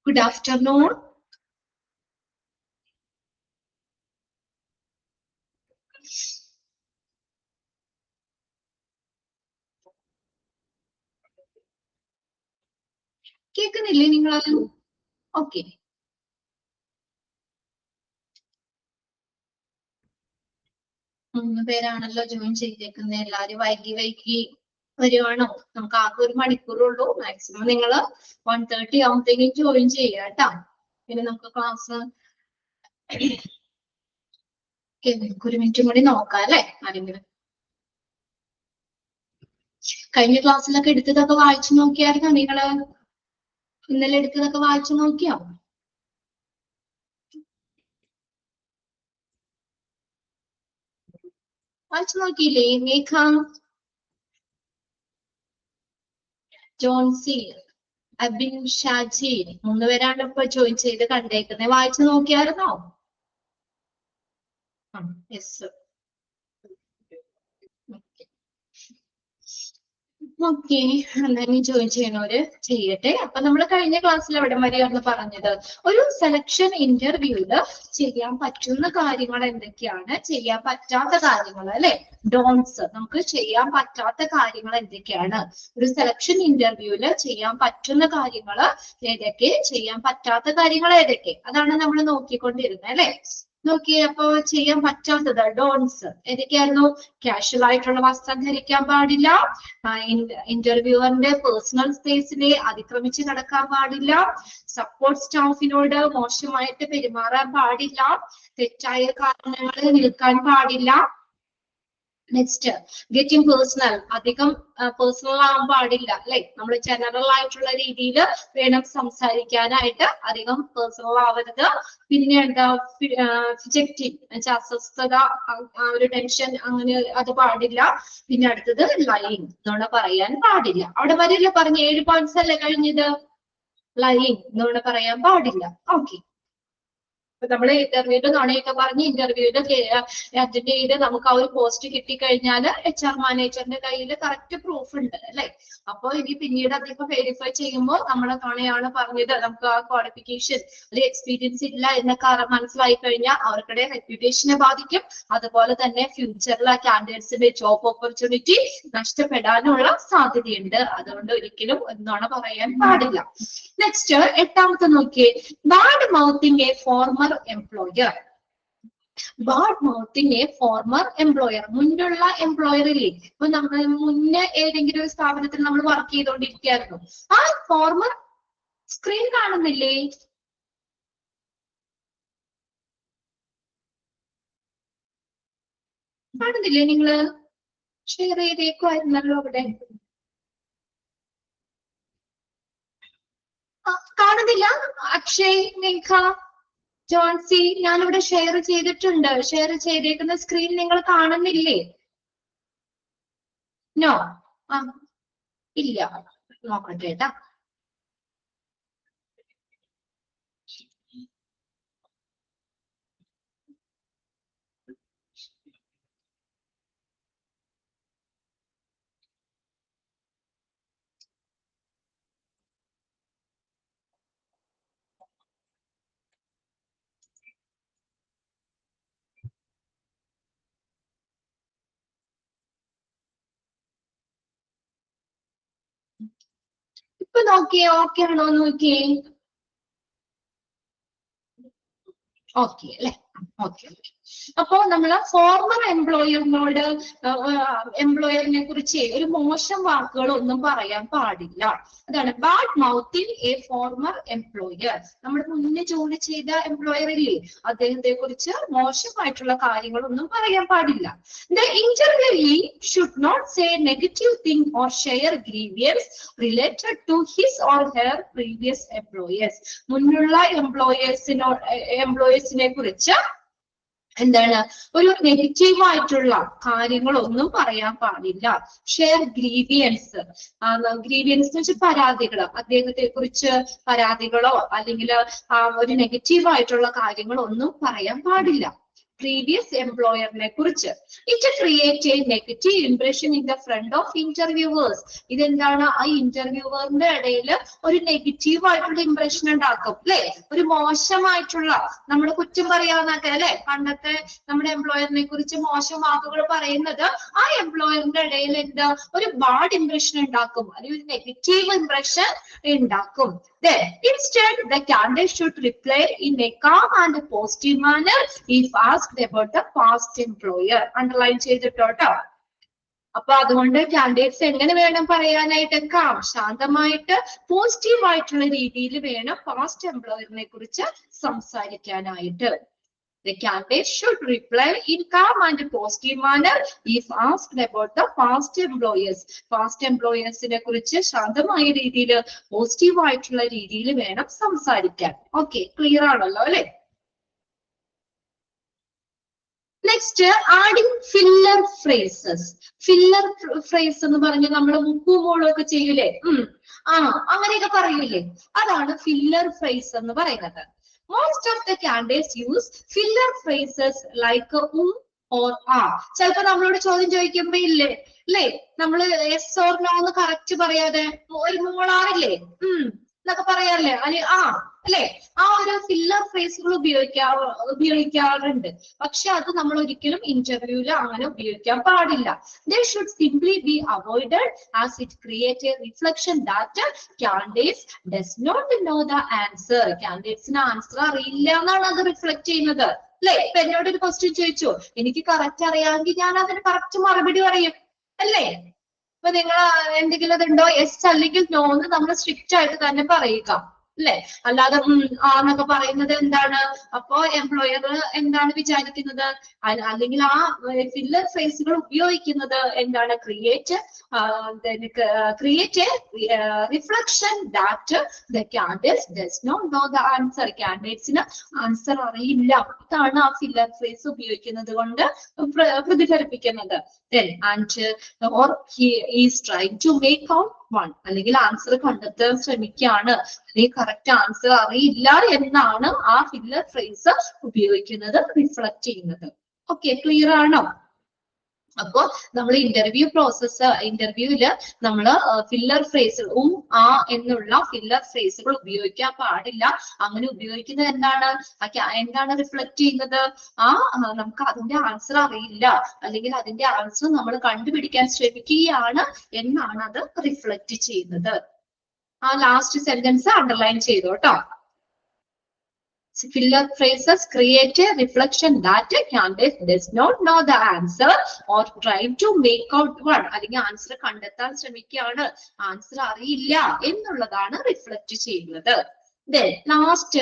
Good afternoon. കേൾക്കുന്നില്ലേ നിങ്ങൾ? Okay. 3 പേരാണല്ലോ join ചെയ്തേക്കുന്നത്. എല്ലാരും വൈകി വരുവാണോ? നമുക്ക് ആകെ 1 മണിക്കൂറുള്ളൂ. മാക്സിമം നിങ്ങൾ 1:30 ആവുമ്പത്തേക്കും ജോയിൻ ചെയ്യുക കേട്ടോ. പിന്നെ നമുക്ക് ക്ലാസ് 1 മിനിറ്റും കൂടി നോക്കാം അല്ലെ? ആരെങ്കിലും കഴിഞ്ഞ ക്ലാസ്സിലൊക്കെ എടുത്തതൊക്കെ വായിച്ചു നോക്കിയായിരുന്നോ നിങ്ങള്? ഇന്നലെ എടുത്തതൊക്കെ വായിച്ചു നോക്കിയോ? വായിച്ചു നോക്കിയില്ലേ? മേഘ, ജോൺസി, അബിൻ, ഷാജി 3 പേരാണ് ഇപ്പൊ ജോയിൻ ചെയ്ത് കണ്ടേക്കുന്നത്. വായിച്ചു നോക്കിയായിരുന്നോ? യെസ്. ഓക്കെ, എന്തായാലും ജോയിൻ ചെയ്യണവര് ചെയ്യട്ടെ. അപ്പൊ നമ്മൾ കഴിഞ്ഞ ക്ലാസ്സിൽ എവിടെ വരെയാണ് പറഞ്ഞത്? ഒരു സെലക്ഷൻ ഇന്റർവ്യൂല് ചെയ്യാൻ പറ്റുന്ന കാര്യങ്ങൾ എന്തൊക്കെയാണ്, ചെയ്യാൻ പറ്റാത്ത കാര്യങ്ങൾ അല്ലെ? ഡോൺസ്. നമുക്ക് ചെയ്യാൻ പറ്റാത്ത കാര്യങ്ങൾ എന്തൊക്കെയാണ്? ഒരു സെലക്ഷൻ ഇന്റർവ്യൂല് ചെയ്യാൻ പറ്റുന്ന കാര്യങ്ങൾ ഏതൊക്കെ, ചെയ്യാൻ പറ്റാത്ത കാര്യങ്ങൾ ഏതൊക്കെ, അതാണ് നമ്മൾ നോക്കിക്കൊണ്ടിരുന്നത് അല്ലെ? നോക്കിയേ. അപ്പൊ ചെയ്യാൻ പറ്റാത്തത് ഡോൺസ് ഏതൊക്കെയായിരുന്നു? കാഷ്വൽ ആയിട്ടുള്ള വസ്ത്രം ധരിക്കാൻ പാടില്ല, ഇന്റർവ്യൂവറിന്റെ പേഴ്സണൽ സ്പേസിനെ അതിക്രമിച്ച് നടക്കാൻ പാടില്ല, സപ്പോർട്ട് സ്റ്റാഫിനോട് മോശമായിട്ട് പെരുമാറാൻ പാടില്ല, തെറ്റായ കാരണങ്ങളിൽ നിൽക്കാൻ പാടില്ല. Next, getting personal. അധികം പേഴ്സണൽ ആവാൻ പാടില്ല അല്ലെ? നമ്മൾ ജനറൽ ആയിട്ടുള്ള രീതിയിൽ വേണം സംസാരിക്കാനായിട്ട്, അധികം പേഴ്സണൽ ആവരുത്. പിന്നെ എന്താ, ഫിജക്റ്റിംഗ്, അസ്വസ്ഥത, ഒരു ടെൻഷൻ, അങ്ങനെ അത് പാടില്ല. പിന്നെ അടുത്തത് ലൈയിങ്, നുണ പറയാൻ പാടില്ല. അവിടെ വരെയല്ലേ പറഞ്ഞ 7 പോയിന്റ്സ് അല്ലേ കഴിഞ്ഞത്? ലൈയിങ്, നുണ പറയാൻ പാടില്ല. ഓക്കെ. നമ്മൾ ഇന്റർവ്യൂല് നുണയൊക്കെ പറഞ്ഞ് ഇന്റർവ്യൂല് അറ്റൻഡ് ചെയ്ത് നമുക്ക് ആ ഒരു പോസ്റ്റ് കിട്ടിക്കഴിഞ്ഞാൽ HR മാനേജറിന്റെ കയ്യിൽ കറക്റ്റ് പ്രൂഫ് ഉണ്ട് അല്ലെ? അപ്പൊ ഇനി പിന്നീട് അദ്ദേഹം വെരിഫൈ ചെയ്യുമ്പോൾ നമ്മളെ നുണയാണ് പറഞ്ഞത്, നമുക്ക് ആ ക്വാളിഫിക്കേഷൻ അല്ലെങ്കിൽ എക്സ്പീരിയൻസ് ഇല്ല എന്നൊക്കെ മനസ്സിലായി കഴിഞ്ഞാൽ അവർക്കിടെ റെപ്യൂട്ടേഷനെ ബാധിക്കും. അതുപോലെ തന്നെ ഫ്യൂച്ചറിൽ ആ കാൻഡിഡേറ്റ്സിന്റെ ജോബ് ഓപ്പർച്യൂണിറ്റി നഷ്ടപ്പെടാനുള്ള സാധ്യതയുണ്ട്. അതുകൊണ്ട് ഒരിക്കലും നുണ പറയാൻ പാടില്ല. നെക്സ്റ്റ്, 8ാമത്തെ നോക്കിയേ. Bad mouthing a former employer. Bad mouthing a former employer. മുന്നുള്ള എംപ്ലോയർ ഇല്ലേ? ഇപ്പൊ നമ്മൾ മുന്നേ ഏതെങ്കിലും ഒരു സ്ഥാപനത്തിൽ നമ്മൾ വർക്ക് ചെയ്തുകൊണ്ടിരിക്കുകയായിരുന്നു. ആ ഫോർമർ സ്ക്രീൻ കാണുന്നില്ലേ? കാണുന്നില്ലേ നിങ്ങള്? ഷെയർ ചെയ്തേക്കുമായിരുന്നല്ലോ അവിടെ. കാണുന്നില്ല? അക്ഷയ്, മേഘ, ജോൺസി, ഞാനിവിടെ ഷെയർ ചെയ്തിട്ടുണ്ട്. ഷെയർ ചെയ്തേക്കുന്ന സ്ക്രീൻ നിങ്ങൾ കാണുന്നില്ലേ? നോ. ഇല്ല. നോക്കട്ടെ കേട്ടാ. ഇപ്പൊ നോക്കിയേ, ഓക്കെ ആണോ നോക്കിയേ? ഓക്കെ അല്ലെ? ഓക്കെ. അപ്പോ നമ്മള് ഫോർമർ എംപ്ലോയറിനെ കുറിച്ച് ഒരു മോശം വാക്കുകളൊന്നും പറയാൻ പാടില്ല. അതാണ് bad mouthing a former employer. നമ്മുടെ മുന്നേ ജോലി ചെയ്ത എംപ്ലോയർ ഇല്ലേ, അദ്ദേഹത്തെ കുറിച്ച് മോശമായിട്ടുള്ള കാര്യങ്ങളൊന്നും പറയാൻ പാടില്ല. The interviewee should not say negative thing or share grievance related to his or her previous employers. മുന്നുള്ള എംപ്ലോയേഴ്സിനെ കുറിച്ച് എന്താണ്, ഒരു നെഗറ്റീവ് ആയിട്ടുള്ള കാര്യങ്ങളൊന്നും പറയാൻ പാടില്ല. Share grievance. ഗ്രീവിയൻസ് എന്ന് വെച്ചാൽ പരാതികൾ, അദ്ദേഹത്തെ കുറിച്ച് പരാതികളോ അല്ലെങ്കിൽ ഒരു നെഗറ്റീവ് ആയിട്ടുള്ള കാര്യങ്ങളോ ഒന്നും പറയാൻ പാടില്ല. പ്രീവിയസ് എംപ്ലോയറിനെ കുറിച്ച്. It create a negative impression in the front of interviewers. ഇതെന്താണ്, ആ ഇന്റർവ്യൂവറിന്റെ ഇടയിൽ ഒരു നെഗറ്റീവ് ആയിട്ടുള്ള ഇംപ്രഷൻ ഉണ്ടാക്കും അല്ലെ, ഒരു മോശമായിട്ടുള്ള, നമ്മൾ കുറ്റം പറയാന്നൊക്കെ അല്ലെ പണ്ടത്തെ നമ്മുടെ എംപ്ലോയറിനെ കുറിച്ച് മോശം വാക്കുകൾ പറയുന്നത് ആ എംപ്ലോയറിന്റെ ഇടയിൽ എന്താ ഒരു ബാഡ് ഇംപ്രഷൻ ഉണ്ടാക്കും, അല്ലെങ്കിൽ ഒരു നെഗറ്റീവ് ഇംപ്രഷൻ ഉണ്ടാക്കും. Then, instead, the candidate should reply in a calm and positive manner if asked about the past employer. Underline ചെയ്തിട്ടോട്ടോ. അപ്പൊ അതുകൊണ്ട് കാൻഡിഡേറ്റ്സ് എങ്ങനെ വേണം പറയാനായിട്ട്, കാം, ശാന്തമായിട്ട് പോസിറ്റീവ് ആയിട്ടുള്ള രീതിയിൽ വേണം പാസ്റ്റ് എംപ്ലോയറിനെ കുറിച്ച് സംസാരിക്കാനായിട്ട്. The candidate should reply in calm and positive manner if asked about the past employers. Past employers നെ കുറിച്ച് ശാന്തമായ രീതിയിൽ പോസിറ്റീവ് ആയിട്ടുള്ള രീതിയിൽ വേണം സംസാരിക്കാൻ. ഓക്കെ, ക്ലിയർ ആണല്ലോ അല്ലെ? Next, adding filler phrases. Filler phrase എന്ന് പറഞ്ഞ് നമ്മൾ മുക്കും മോളും ഒക്കെ ചെയ്യൂലേ, അങ്ങനെയൊക്കെ പറയൂലേ, അതാണ് ഫില്ലർ ഫ്രേസ് എന്ന് പറയുന്നത്. Most of the candidates use filler phrases like or are. ചിലപ്പോ നമ്മളോട് ചോദ്യം ചോദിക്കുമ്പോ ഇല്ലേ അല്ലേ, നമ്മള് yes or no എന്ന് കറക്റ്റ് പറയാതെ ഒരു മോളാറില്ലേ എന്നൊക്കെ പറയാറില്ലേ, അല്ലെ അല്ലെ, ആ ഒരു ഫില്ലർ ഫ്രേസുകൾ ഉപയോഗിക്കാറുണ്ട്. പക്ഷെ അത് നമ്മൾ ഒരിക്കലും ഇന്റർവ്യൂവിൽ അങ്ങനെ ഉപയോഗിക്കാൻ പാടില്ല. They should simply be avoided as it creates a reflection that candidates does not know the answer. Candidatesന് ആൻസർ അറിയില്ല എന്നാണ് അത് റിഫ്ലക്ട് ചെയ്യുന്നത് അല്ലെ. ഇപ്പൊ എന്നോട് ഒരു ക്വസ്റ്റ്യൻ ചോദിച്ചു, എനിക്ക് കറക്റ്റ് അറിയാമെങ്കിൽ ഞാൻ അതിന് കറക്റ്റ് മറുപടി പറയും അല്ലേ. ഇപ്പൊ നിങ്ങൾ എന്തെങ്കിലും അതുണ്ടോ, യെസ് അല്ലെങ്കിൽ നോ എന്ന് നമ്മൾ സ്ട്രിക്റ്റ് ആയിട്ട് തന്നെ പറയുക അല്ലെ. അല്ലാതെ എന്നൊക്കെ പറയുന്നത് എന്താണ്, അപ്പോ എംപ്ലോയർ എന്താണ് വിചാരിക്കുന്നത്, അല്ലെങ്കിൽ ആ ഫില്ലർ ഫ്രേസുകൾ ഉപയോഗിക്കുന്നത് എന്താണ്, create reflection that the candidates does not know the answer. കാൻഡിഡേറ്റ്സിന് ആൻസർ അറിയില്ല, ഇതാണ് ആ ഫില്ലർ ഫ്രേസ് ഉപയോഗിക്കുന്നത് കൊണ്ട് പ്രതിഫലിപ്പിക്കുന്നത്. or he is trying to make out one, അല്ലെങ്കിൽ ആൻസർ കണ്ടെത്താൻ ശ്രമിക്കുകയാണ്, അല്ലെങ്കിൽ കറക്റ്റ് ആൻസർ അറിയില്ല എന്നാണ് ആ ഫില്ലർ ഫ്രേസ് ഉപയോഗിക്കുന്നത്, റിഫ്ലക്ട് ചെയ്യുന്നത്. ഓക്കെ, ക്ലിയർ ആണോ? അപ്പോ നമ്മൾ ഇന്റർവ്യൂവില് നമ്മള് ഫില്ലർ ഫ്രേസ് എന്നുള്ള ഫില്ലർ ഫ്രേസുകൾ ഉപയോഗിക്കാൻ പാടില്ല. അങ്ങനെ ഉപയോഗിക്കുന്നത് എന്താണ് റിഫ്ലക്ട് ചെയ്യുന്നത്, നമുക്ക് അതിന്റെ ആൻസർ അറിയില്ല, അല്ലെങ്കിൽ അതിന്റെ ആൻസർ നമ്മൾ കണ്ടുപിടിക്കാൻ ശ്രമിക്കുകയാണ് എന്നാണ് അത് റിഫ്ലക്ട് ചെയ്യുന്നത്. ആ ലാസ്റ്റ് സെന്റൻസ് അണ്ടർലൈൻ ചെയ്തോട്ടോ. Filler phrases create a reflection that a candidate does not know the answer or try to make out one. അല്ലെങ്കിൽ ആൻസർ കണ്ടെത്താൻ ശ്രമിക്കുകയാണ്, ആൻസർ അറിയില്ല എന്നുള്ളതാണ് റിഫ്ലക്ട് ചെയ്യുന്നത്. Then ലാസ്റ്റ്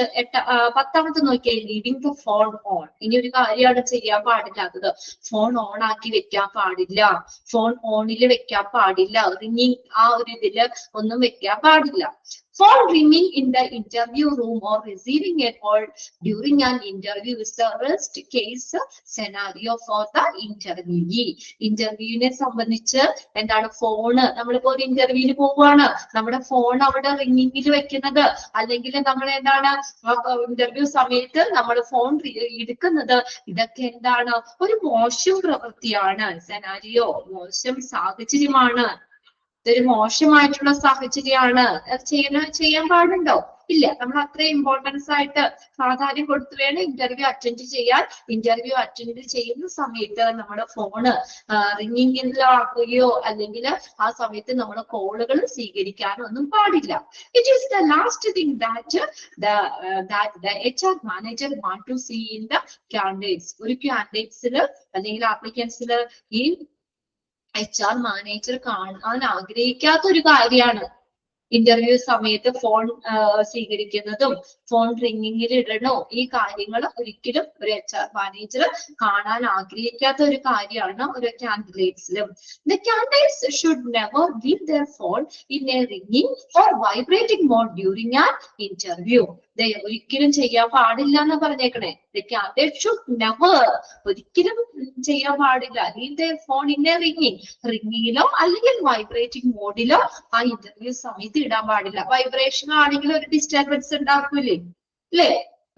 10ാമത്തെ നോക്കിയാൽ ലീവിംഗ് ദ ഫോൺ ഓൺ. ഇനി ഒരു കാര്യമാണ് ചെയ്യാൻ പാടില്ലാത്തത്, ഫോൺ ഓൺ ആക്കി വെക്കാൻ പാടില്ല, ഫോൺ ഓണിൽ വെക്കാൻ പാടില്ല, റിംഗിങ് ആ ഒരു ഇതില് ഒന്നും വെക്കാൻ പാടില്ല. Phone ringing in the interview room or receiving a call during an interview is the worst case scenario for the interviewee. ഇന്റർവ്യൂവിനെ സംബന്ധിച്ച് എന്താണ്, ഫോണ്, നമ്മളിപ്പോ ഒരു ഇന്റർവ്യൂവിന് പോവുകയാണ്, നമ്മുടെ ഫോൺ അവിടെ റിംഗിങ്ങിൽ വെക്കുന്നത്, അല്ലെങ്കിൽ നമ്മൾ എന്താണ് ഇന്റർവ്യൂ സമയത്ത് നമ്മൾ ഫോൺ എടുക്കുന്നത്, ഇതൊക്കെ എന്താണ്, ഒരു മോശം പ്രവൃത്തിയാണ്, സെനാരിയോ, മോശം സാഹചര്യമാണ്, ഇതൊരു മോശമായിട്ടുള്ള സാഹചര്യമാണ്. ചെയ്യാൻ പാടുണ്ടോ? ഇല്ല. നമ്മൾ അത്രയും ഇമ്പോർട്ടൻസ് ആയിട്ട് പ്രാധാന്യം കൊടുത്തു വേണം ഇന്റർവ്യൂ അറ്റൻഡ് ചെയ്യാൻ. ഇന്റർവ്യൂ അറ്റൻഡ് ചെയ്യുന്ന സമയത്ത് നമ്മുടെ ഫോണ് റിംഗിങ്ങിലാക്കുകയോ അല്ലെങ്കിൽ ആ സമയത്ത് നമ്മൾ കോളുകൾ സ്വീകരിക്കാനോ ഒന്നും പാടില്ല. It is the last thing that the HR manager want to see in the candidates. ഒരു കാൻഡിഡേറ്റ്സിൽ അല്ലെങ്കിൽ ആപ്ലിക്കൻസിൽ ഈ HR മാനേജർ കാണാൻ ആഗ്രഹിക്കാത്ത ഒരു കാര്യമാണ് ഇന്റർവ്യൂ സമയത്ത് ഫോൺ സ്വീകരിക്കുന്നതും ഫോൺ റിംഗിങ്ങിൽ ഇടണോ, ഈ കാര്യങ്ങൾ ഒരിക്കലും ഒരു HR മാനേജർ കാണാൻ ആഗ്രഹിക്കാത്ത ഒരു കാര്യമാണ് ഒരു കാൻഡിഡേറ്റ്സിലും. The candidates should never leave their phone in a ringing or vibrating mode during an interview. ഒരിക്കലും ചെയ്യാൻ പാടില്ല എന്ന് പറഞ്ഞേക്കണേ. The candidates should never, ഒരിക്കലും ചെയ്യാൻ പാടില്ല, leave their phone in a ringing, റിംഗിങ്ങിലോ അല്ലെങ്കിൽ വൈബ്രേറ്റിംഗ് മോഡിലോ ആ ഇന്റർവ്യൂ സമയത്ത് ഇടാൻ പാടില്ല. വൈബ്രേഷൻ ആണെങ്കിൽ ഒരു ഡിസ്റ്റർബൻസ് ഉണ്ടാക്കൂലേ അല്ലേ,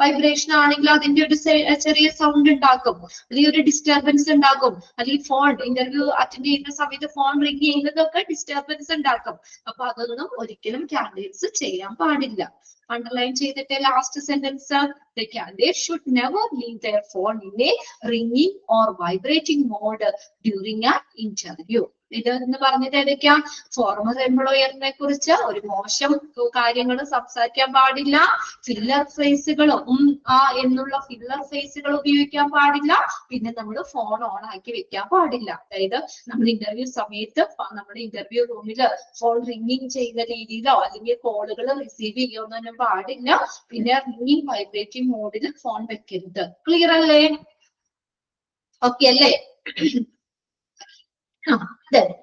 വൈബ്രേഷൻ ആണെങ്കിൽ അതിന്റെ ഒരു ചെറിയ സൗണ്ട് ഉണ്ടാക്കും, അല്ലെങ്കിൽ ഒരു ഡിസ്റ്റർബൻസ് ഉണ്ടാക്കും, അല്ലെങ്കിൽ ഫോൺ ഇന്റർവ്യൂ അറ്റൻഡ് ചെയ്യുന്ന സമയത്ത് ഫോൺ റിംഗ് ചെയ്യുന്നതൊക്കെ ഡിസ്റ്റർബൻസ് ഉണ്ടാക്കും. അപ്പൊ അതൊന്നും ഒരിക്കലും കാൻഡിഡേറ്റ്സ് ചെയ്യാൻ പാടില്ല. അണ്ടർലൈൻ ചെയ്തിട്ട് last sentence, the candidate should never leave their phone in a ringing or vibrating mode during an interview. ഇത് എന്ന് പറഞ്ഞത് ഏതൊക്കെയാ? ഫോർമർ എംപ്ലോയറിനെ കുറിച്ച് ഒരു മോശം കാര്യങ്ങൾ സംസാരിക്കാൻ പാടില്ല, ഫില്ലർ ഫ്രേസുകളും എന്നുള്ള ഫില്ലർ ഫ്രേസുകൾ ഉപയോഗിക്കാൻ പാടില്ല, പിന്നെ നമ്മൾ ഫോൺ ഓൺ ആക്കി വെക്കാൻ പാടില്ല. അതായത് നമ്മൾ ഇന്റർവ്യൂ സമയത്ത് നമ്മുടെ ഇന്റർവ്യൂ റൂമിൽ ഫോൺ റിംഗിങ് ചെയ്യുന്ന രീതിയിലോ അല്ലെങ്കിൽ കോളുകൾ റിസീവ് ചെയ്യുന്നൊന്നും പാടില്ല. പിന്നെ റിംഗിങ് വൈബ്രേറ്റിംഗ് മോഡിൽ ഫോൺ വെക്കരുത്. ക്ലിയർ അല്ലേ? ഓക്കെ അല്ലേ?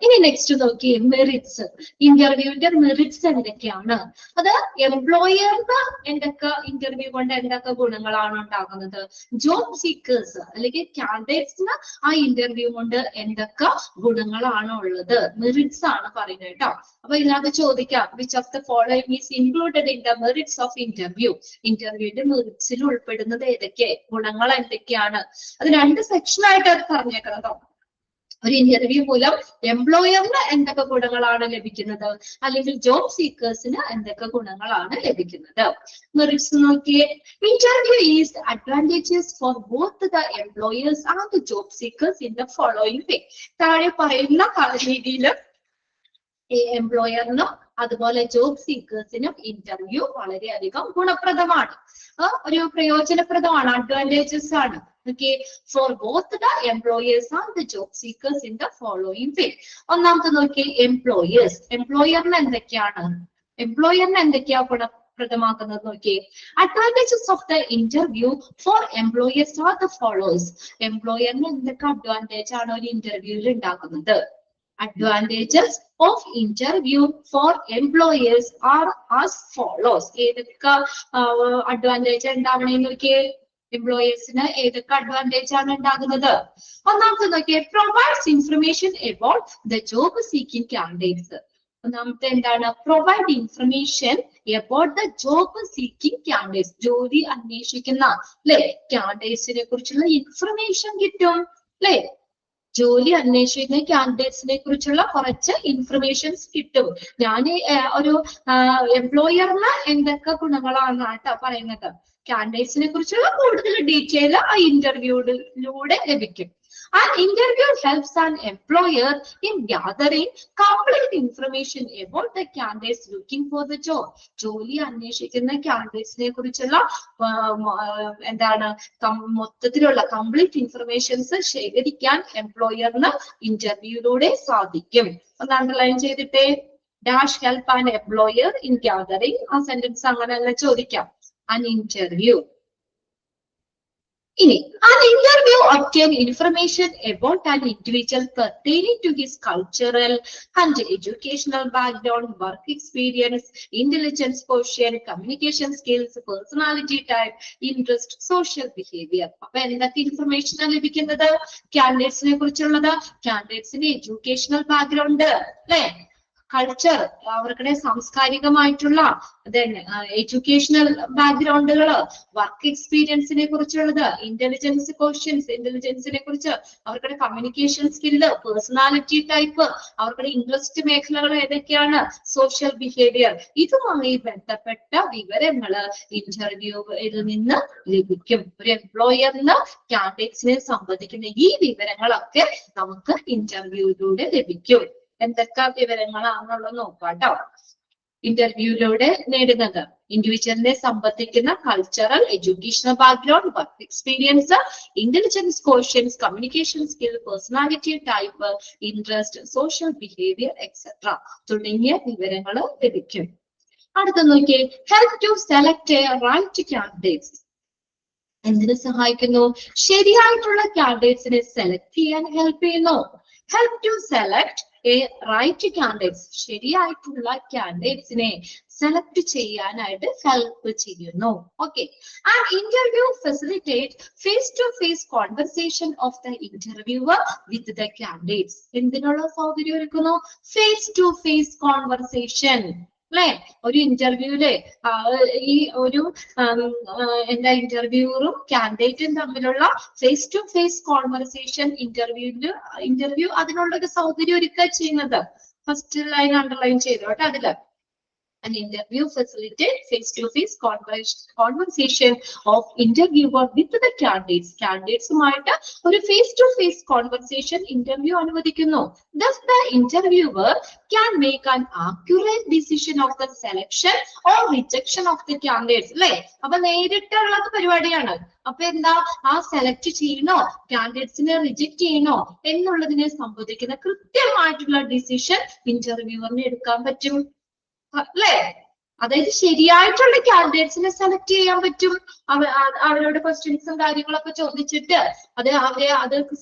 ഇനി നെക്സ്റ്റ് നോക്കിയേ, മെറിറ്റ്സ്. ഇന്റർവ്യൂവിന്റെ മെറിറ്റ്സ് എന്തൊക്കെയാണ്? അത് എംപ്ലോയറിന് എന്തൊക്കെ ഇന്റർവ്യൂ കൊണ്ട് എന്തൊക്കെ ഗുണങ്ങളാണ് ഉണ്ടാകുന്നത്, ജോബ് സീക്കേഴ്സ് അല്ലെങ്കിൽ കാൻഡിഡേറ്റ്സിന് ആ ഇന്റർവ്യൂ കൊണ്ട് എന്തൊക്കെ ഗുണങ്ങളാണ് ഉള്ളത്, മെറിറ്റ്സ് ആണ് പറയുന്നത് കേട്ടോ. അപ്പൊ ഇതിനകത്ത് ചോദിക്കാം, which of the following is included in the merits of interview. ഇന്റർവ്യൂവിന്റെ മെറിറ്റ്സിൽ ഉൾപ്പെടുന്നത് ഏതൊക്കെ, ഗുണങ്ങൾ എന്തൊക്കെയാണ്? അത് 2 സെക്ഷനായിട്ട് പറഞ്ഞേക്കണം. ഒരു ഇന്റർവ്യൂ മൂലം എംപ്ലോയറിന് എന്തൊക്കെ ഗുണങ്ങളാണ് ലഭിക്കുന്നത്, അല്ലെങ്കിൽ ജോബ് സീക്കേഴ്സിന് എന്തൊക്കെ ഗുണങ്ങളാണ് ലഭിക്കുന്നത്. മെറിറ്റ്സ് നോക്കിയേ, interview is advantages for both the employers and the job seekers in the following way. താഴെ പറയുന്ന രീതിയിൽ എംപ്ലോയറിനും അതുപോലെ ജോബ് സീക്കേഴ്സിനും ഇന്റർവ്യൂ വളരെയധികം ഗുണപ്രദമാണ്, ഒരു പ്രയോജനപ്രദമാണ്, അഡ്വാൻറ്റേജസ് ആണ്. Okay, for both the employers and the job seekers in the following way. ഒന്നാമത്തെ നോക്കി, employers. എംപ്ലോയറിന് എന്തൊക്കെയാണ് ഗുണപ്രദമാക്കുന്നത് നോക്കി. Advantages of the interview for employers are the followers. എംപ്ലോയറിന് എന്തൊക്കെ അഡ്വാൻറ്റേജ് ആണ് ഒരു ഇന്റർവ്യൂവിൽ ഉണ്ടാക്കുന്നത്? Advantages of interview for employers are as follows. ഏതൊക്കെ അഡ്വാൻറ്റേജ് ഉണ്ടാവണേന്ന് നോക്കിയേ, എംപ്ലോയേഴ്സിന് ഏതൊക്കെ അഡ്വാൻറ്റേജ് ആണ് ഉണ്ടാകുന്നത്? ഒന്നാമത്തെ നോക്കിയേ, provides information about the job seeking candidates. ഒന്നാമത്തെ എന്താണ്? Provide information about the job seeking candidates. ജോലി അന്വേഷിക്കുന്ന അല്ലെ കാൻഡിഡേറ്റ്സിനെ കുറിച്ചുള്ള ഇൻഫർമേഷൻ കിട്ടും അല്ലെ. ജോലി അന്വേഷിക്കുന്ന കാൻഡിഡേറ്റ്സിനെ കുറിച്ചുള്ള കുറച്ച് ഇൻഫർമേഷൻസ് കിട്ടും. ഞാൻ ഒരു എംപ്ലോയറിന് എന്തൊക്കെ ഗുണങ്ങളാണ് കേട്ടോ പറയുന്നത്. കാൻഡിഡേറ്റ്സിനെ കുറിച്ചുള്ള കൂടുതൽ ഡീറ്റെയിൽ ആ ഇന്റർവ്യൂയിലൂടെ ലഭിക്കും. An interview helps an employer in gathering complete information about the candidates looking for the job. ജോലി അന്വേഷിക്കുന്ന കാൻഡിഡേറ്റ്സിനെ കുറിച്ചുള്ള എന്താണ് മൊത്തത്തിലുള്ള കംപ്ലീറ്റ് ഇൻഫർമേഷൻസ് ശേഖരിക്കാൻ എംപ്ലോയറിന് ഇന്റർവ്യൂയിലൂടെ സാധിക്കും. ഒന്ന് അണ്ടർലൈൻ ചെയ്തിട്ടേ, dash help an employer in gathering. ആ സെന്റൻസ് അങ്ങനെയല്ല ചോദിക്കാം. An interview. An interview obtain information about an individual pertaining to his cultural and educational background, work experience, intelligence quotient, communication skills, personality type, interest, social behavior. അപ്പൊ എന്തൊക്കെ information ലഭിക്കുന്നത്? കാൻഡിഡേറ്റ്സിനെ കുറിച്ചുള്ളത്, കാൻഡിഡേറ്റ്സിന്റെ educational background അല്ലെ, culture, അവരുടെ സാംസ്കാരികമായിട്ടുള്ള educational ബാക്ക്ഗ്രൗണ്ടുകള്, work എക്സ്പീരിയൻസിനെ കുറിച്ചുള്ളത്, intelligence questions, ഇന്റലിജൻസിനെ കുറിച്ച്, അവരുടെ communication skill, personality type, അവരുടെ interest മേഖലകൾ ഏതൊക്കെയാണ്, സോഷ്യൽ ബിഹേവിയർ, ഇതുമായി ബന്ധപ്പെട്ട വിവരങ്ങള് ഇന്റർവ്യൂവിൽ നിന്ന് ലഭിക്കും. ഒരു എംപ്ലോയറിന് കാൻഡിഡേറ്റ്സിനെ സംബന്ധിക്കുന്ന ഈ വിവരങ്ങളൊക്കെ നമുക്ക് ഇന്റർവ്യൂയിലൂടെ ലഭിക്കും. എന്തൊക്കെ വിവരങ്ങളാണെന്നുള്ളത് നോക്കാം കേട്ടോ. ഇന്റർവ്യൂയിലൂടെ നേടുന്നത് ഇൻഡിവിജ്വലിനെ സംബന്ധിക്കുന്ന cultural, educational background, work experience, intelligence questions, communication skill, personality type, interest, social behaviour etcetera തുടങ്ങിയ വിവരങ്ങൾ ലഭിക്കും. അടുത്ത നോക്കിയേ, help to select a right candidates. എന്തിനു സഹായിക്കുന്നു? ശരിയായിട്ടുള്ള കാൻഡിഡേറ്റ്സിനെ സെലക്ട് ചെയ്യാൻ ഹെൽപ്പ് ചെയ്യുന്നു. Help to select a right candidates. ശരിയായിട്ടുള്ള കാൻഡിഡേറ്റ്സിനെ സെലക്ട് ചെയ്യാനായിട്ട് ഹെൽപ്പ് ചെയ്യുന്നു. Okay. And interview facilitate face to face conversation of the interviewer with the candidates. എന്തിനുള്ള സൗകര്യം ഒരുക്കുന്നു? Face to face conversation. അല്ലെ? ഒരു ഇന്റർവ്യൂല് ഈ ഒരു എന്താ ഇന്റർവ്യൂറും കാൻഡിഡേറ്റും തമ്മിലുള്ള face to face conversation interview അതിനുള്ള ഒരു സൗകര്യം ഒരുക്കുക ചെയ്യുന്നത്. ഫസ്റ്റ് ലൈൻ അണ്ടർലൈൻ ചെയ്തു കേട്ടോ അതില്. An interview facilitates face-to-face conversation of interviewer with the candidates. Candidatesമായിട്ട് ഒരു face-to-face conversation interview അനുവദിക്കുന്നു. Thus, the interviewer can make an accurate decision of the selection or rejection of the candidates. അല്ലേ? അപ്പൊ നേരിട്ടുള്ള പരിപാടിയാണ്. അപ്പൊ എന്താ, ആ സെലക്ട് ചെയ്യണോ കാൻഡിഡേറ്റ്സിനെ റിജക്ട് ചെയ്യണോ എന്നുള്ളതിനെ സംബന്ധിക്കുന്ന കൃത്യമായിട്ടുള്ള ഡിസിഷൻ ഇന്റർവ്യൂവറിന് എടുക്കാൻ പറ്റും. അല്ലേ? അതായത് ശരിയായിട്ടുള്ള കാൻഡിഡേറ്റ്സിനെ സെലക്ട് ചെയ്യാൻ പറ്റും. അവരോട് ക്വസ്റ്റ്യൻസും കാര്യങ്ങളൊക്കെ ചോദിച്ചിട്ട് അത്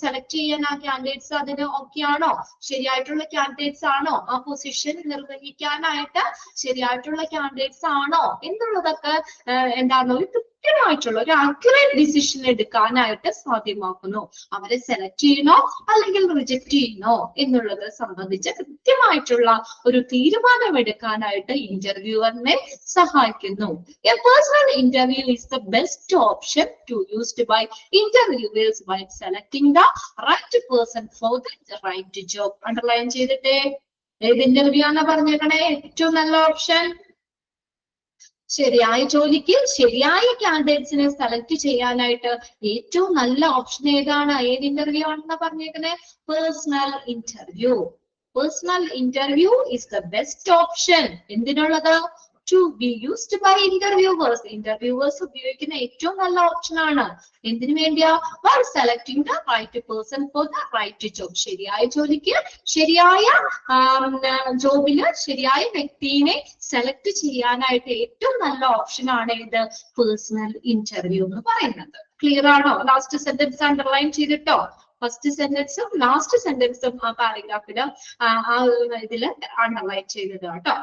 സെലക്ട് ചെയ്യാൻ ആ കാൻഡിഡേറ്റ്സ് അതിന് ഓക്കെ ആണോ, ശരിയായിട്ടുള്ള കാൻഡിഡേറ്റ്സ് ആണോ, ആ പൊസിഷൻ നിർവഹിക്കാനായിട്ട് ശരിയായിട്ടുള്ള കാൻഡിഡേറ്റ്സ് ആണോ എന്നുള്ളതൊക്കെ എന്താണ് ഒരു കൃത്യമായിട്ടുള്ള ഒരു ആക്യുറേറ്റ് ഡിസിഷൻ എടുക്കാനായിട്ട് സാധ്യമാക്കുന്നു. അവരെ സെലക്ട് ചെയ്യണോ അല്ലെങ്കിൽ റിജക്ട് ചെയ്യണോ എന്നുള്ളത് സംബന്ധിച്ച് കൃത്യമായിട്ടുള്ള ഒരു തീരുമാനം എടുക്കാനായിട്ട് ഇന്റർവ്യൂവറിനെ സഹായിക്കുന്നു. A personal interview is the best option to used by interviewers by selecting the right person for the right job. Underline ചെയ്തിട്ടേ, ഏത് ഇന്റർവ്യൂ ആണ് പറഞ്ഞേക്കണേ ഏറ്റവും നല്ല ഓപ്ഷൻ? ശരിയായ ജോലിക്ക് ശരിയായ കാൻഡിഡേറ്റ്സിനെ സെലക്ട് ചെയ്യാനായിട്ട് ഏറ്റവും നല്ല ഓപ്ഷൻ ഏതാണ്? ഏത് ഇന്റർവ്യൂ ആണെന്ന് പറഞ്ഞേക്കണേ? Personal interview. Personal interview is the best option. എന്തിനുള്ളത്? to be used by interviewers. Interviewers ഉപയോഗിക്കുന്ന ഏറ്റവും നല്ല ഓപ്ഷൻ ആണ്. എന്തിനു വേണ്ടിയാ? while selecting the right person for the right job. ശരിയായ ജോലിക്ക് ശരിയായ ജോബില് ശരിയായ വ്യക്തിയെ സെലക്ട് ചെയ്യാനായിട്ട് ഏറ്റവും നല്ല ഓപ്ഷൻ ആണ് ഇത് പേഴ്സണൽ ഇന്റർവ്യൂ എന്ന് പറയുന്നത്. ക്ലിയർ ആണോ? ലാസ്റ്റ് സെന്റൻസ് അണ്ടർലൈൻ ചെയ്തിട്ടോ? ഫസ്റ്റ് സെന്റൻസും ലാസ്റ്റ് സെന്റൻസും ആ പാരഗ്രാഫില് ഇതില് അണ്ടർലൈൻ ചെയ്തത് കേട്ടോ.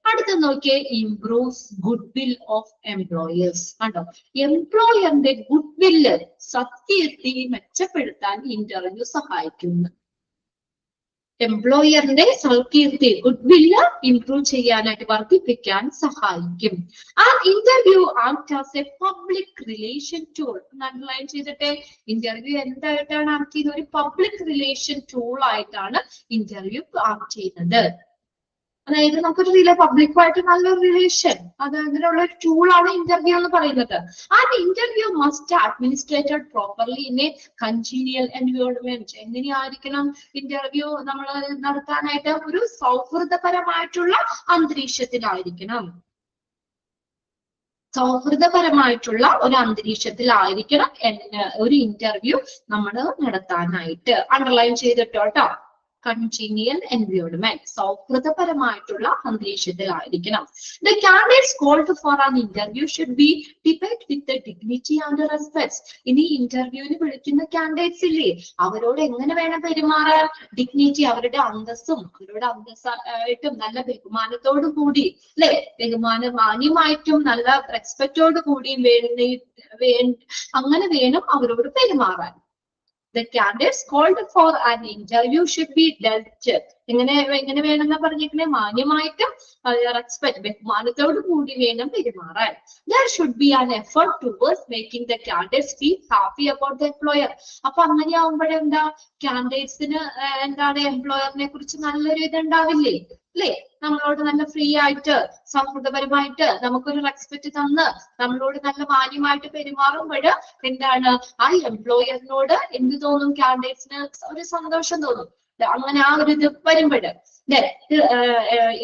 അടുത്ത നോക്കിയേ, improves goodwill of employers. കണ്ടോ, എംപ്ലോയറിന്റെ ഗുഡ് വില്ല് സത്യത്തെ മെച്ചപ്പെടുത്താൻ ഇന്റർവ്യൂ സഹായിക്കുന്നു. എംപ്ലോയറിന്റെ സൽകീർത്തി ഗുഡ് വില്ല് ഇംപ്രൂവ് ചെയ്യാനായിട്ട് വർദ്ധിപ്പിക്കാൻ സഹായിക്കും. ആ interview act as a public relation tool. Underline ചെയ്തിട്ടെ, ഇന്റർവ്യൂ എന്തായിട്ടാണ് ആക്ട് ചെയ്യുന്നത്? ഒരു പബ്ലിക് റിലേഷൻ ടൂൾ ആയിട്ടാണ് ഇന്റർവ്യൂ ആക്ട് ചെയ്യുന്നത്. അതായത് നമുക്കൊരു പബ്ലിക്കുമായിട്ട് നല്ലൊരു റിലേഷൻ, അതിനുള്ള ഒരു ടൂളാണ് ഇന്റർവ്യൂ എന്ന് പറയുന്നത്. And interview must administrated properly in A congenial environment. എങ്ങനെയായിരിക്കണം ഇന്റർവ്യൂ നമ്മൾ നടത്താനായിട്ട്? ഒരു സൗഹൃദപരമായിട്ടുള്ള അന്തരീക്ഷത്തിലായിരിക്കണം. സൗഹൃദപരമായിട്ടുള്ള ഒരു അന്തരീക്ഷത്തിലായിരിക്കണം ഒരു ഇന്റർവ്യൂ നമ്മൾ നടത്താനായിട്ട്. അണ്ടർലൈൻ ചെയ്തിട്ടോ. കൺജീനിയൽ എൻവയോൺമെന്റ്, സൗഹൃദപരമായിട്ടുള്ള അന്തരീക്ഷത്തിലായിരിക്കണം. The candidates called for an interview should be depicted with the dignity and respect. ഇനി ഇന്റർവ്യൂവിന് വിളിക്കുന്ന കാൻഡിഡേറ്റ്സ് ഇല്ലേ, അവരോട് എങ്ങനെ വേണം പെരുമാറാൻ? ഡിഗ്നിറ്റി, അവരുടെ അന്തസ്സും അവരോട് അന്തസ്സായിട്ടും നല്ല ബഹുമാനത്തോടു കൂടി, അല്ലെ, മാന്യമായിട്ടും നല്ല റെസ്പെക്റ്റോട് കൂടിയും അങ്ങനെ വേണം അവരോട് പെരുമാറാൻ. The candidates called for an interview should be dealt. എങ്ങനെ വേണമെന്നാ പറഞ്ഞിരിക്കണേ? മാന്യമായിട്ടും റെസ്പെക്ട് ബഹുമാനത്തോടു കൂടി വേണം പെരുമാറാൻ. There should be an effort towards making the candidates feel happy about the employer. അപ്പൊ അങ്ങനെ ആവുമ്പോഴെന്താ, കാൻഡിഡേറ്റ്സിന് എന്താണ് എംപ്ലോയറിനെ കുറിച്ച് നല്ലൊരു ഇതുണ്ടാവില്ലേ, അല്ലേ? നമ്മളോട് നല്ല ഫ്രീ ആയിട്ട് സൗഹൃദപരമായിട്ട് നമുക്കൊരു റെസ്പെക്ട് തന്ന് നമ്മളോട് നല്ല മാന്യമായിട്ട് പെരുമാറുമ്പോൾ എന്താണ്, ആ എംപ്ലോയറിനോട് എന്ത് തോന്നും? കാൻഡിഡേറ്റ്സിന് ഒരു സന്തോഷം തോന്നും. അങ്ങനെ ആ ഒരു ഇത് വരുമ്പോഴ്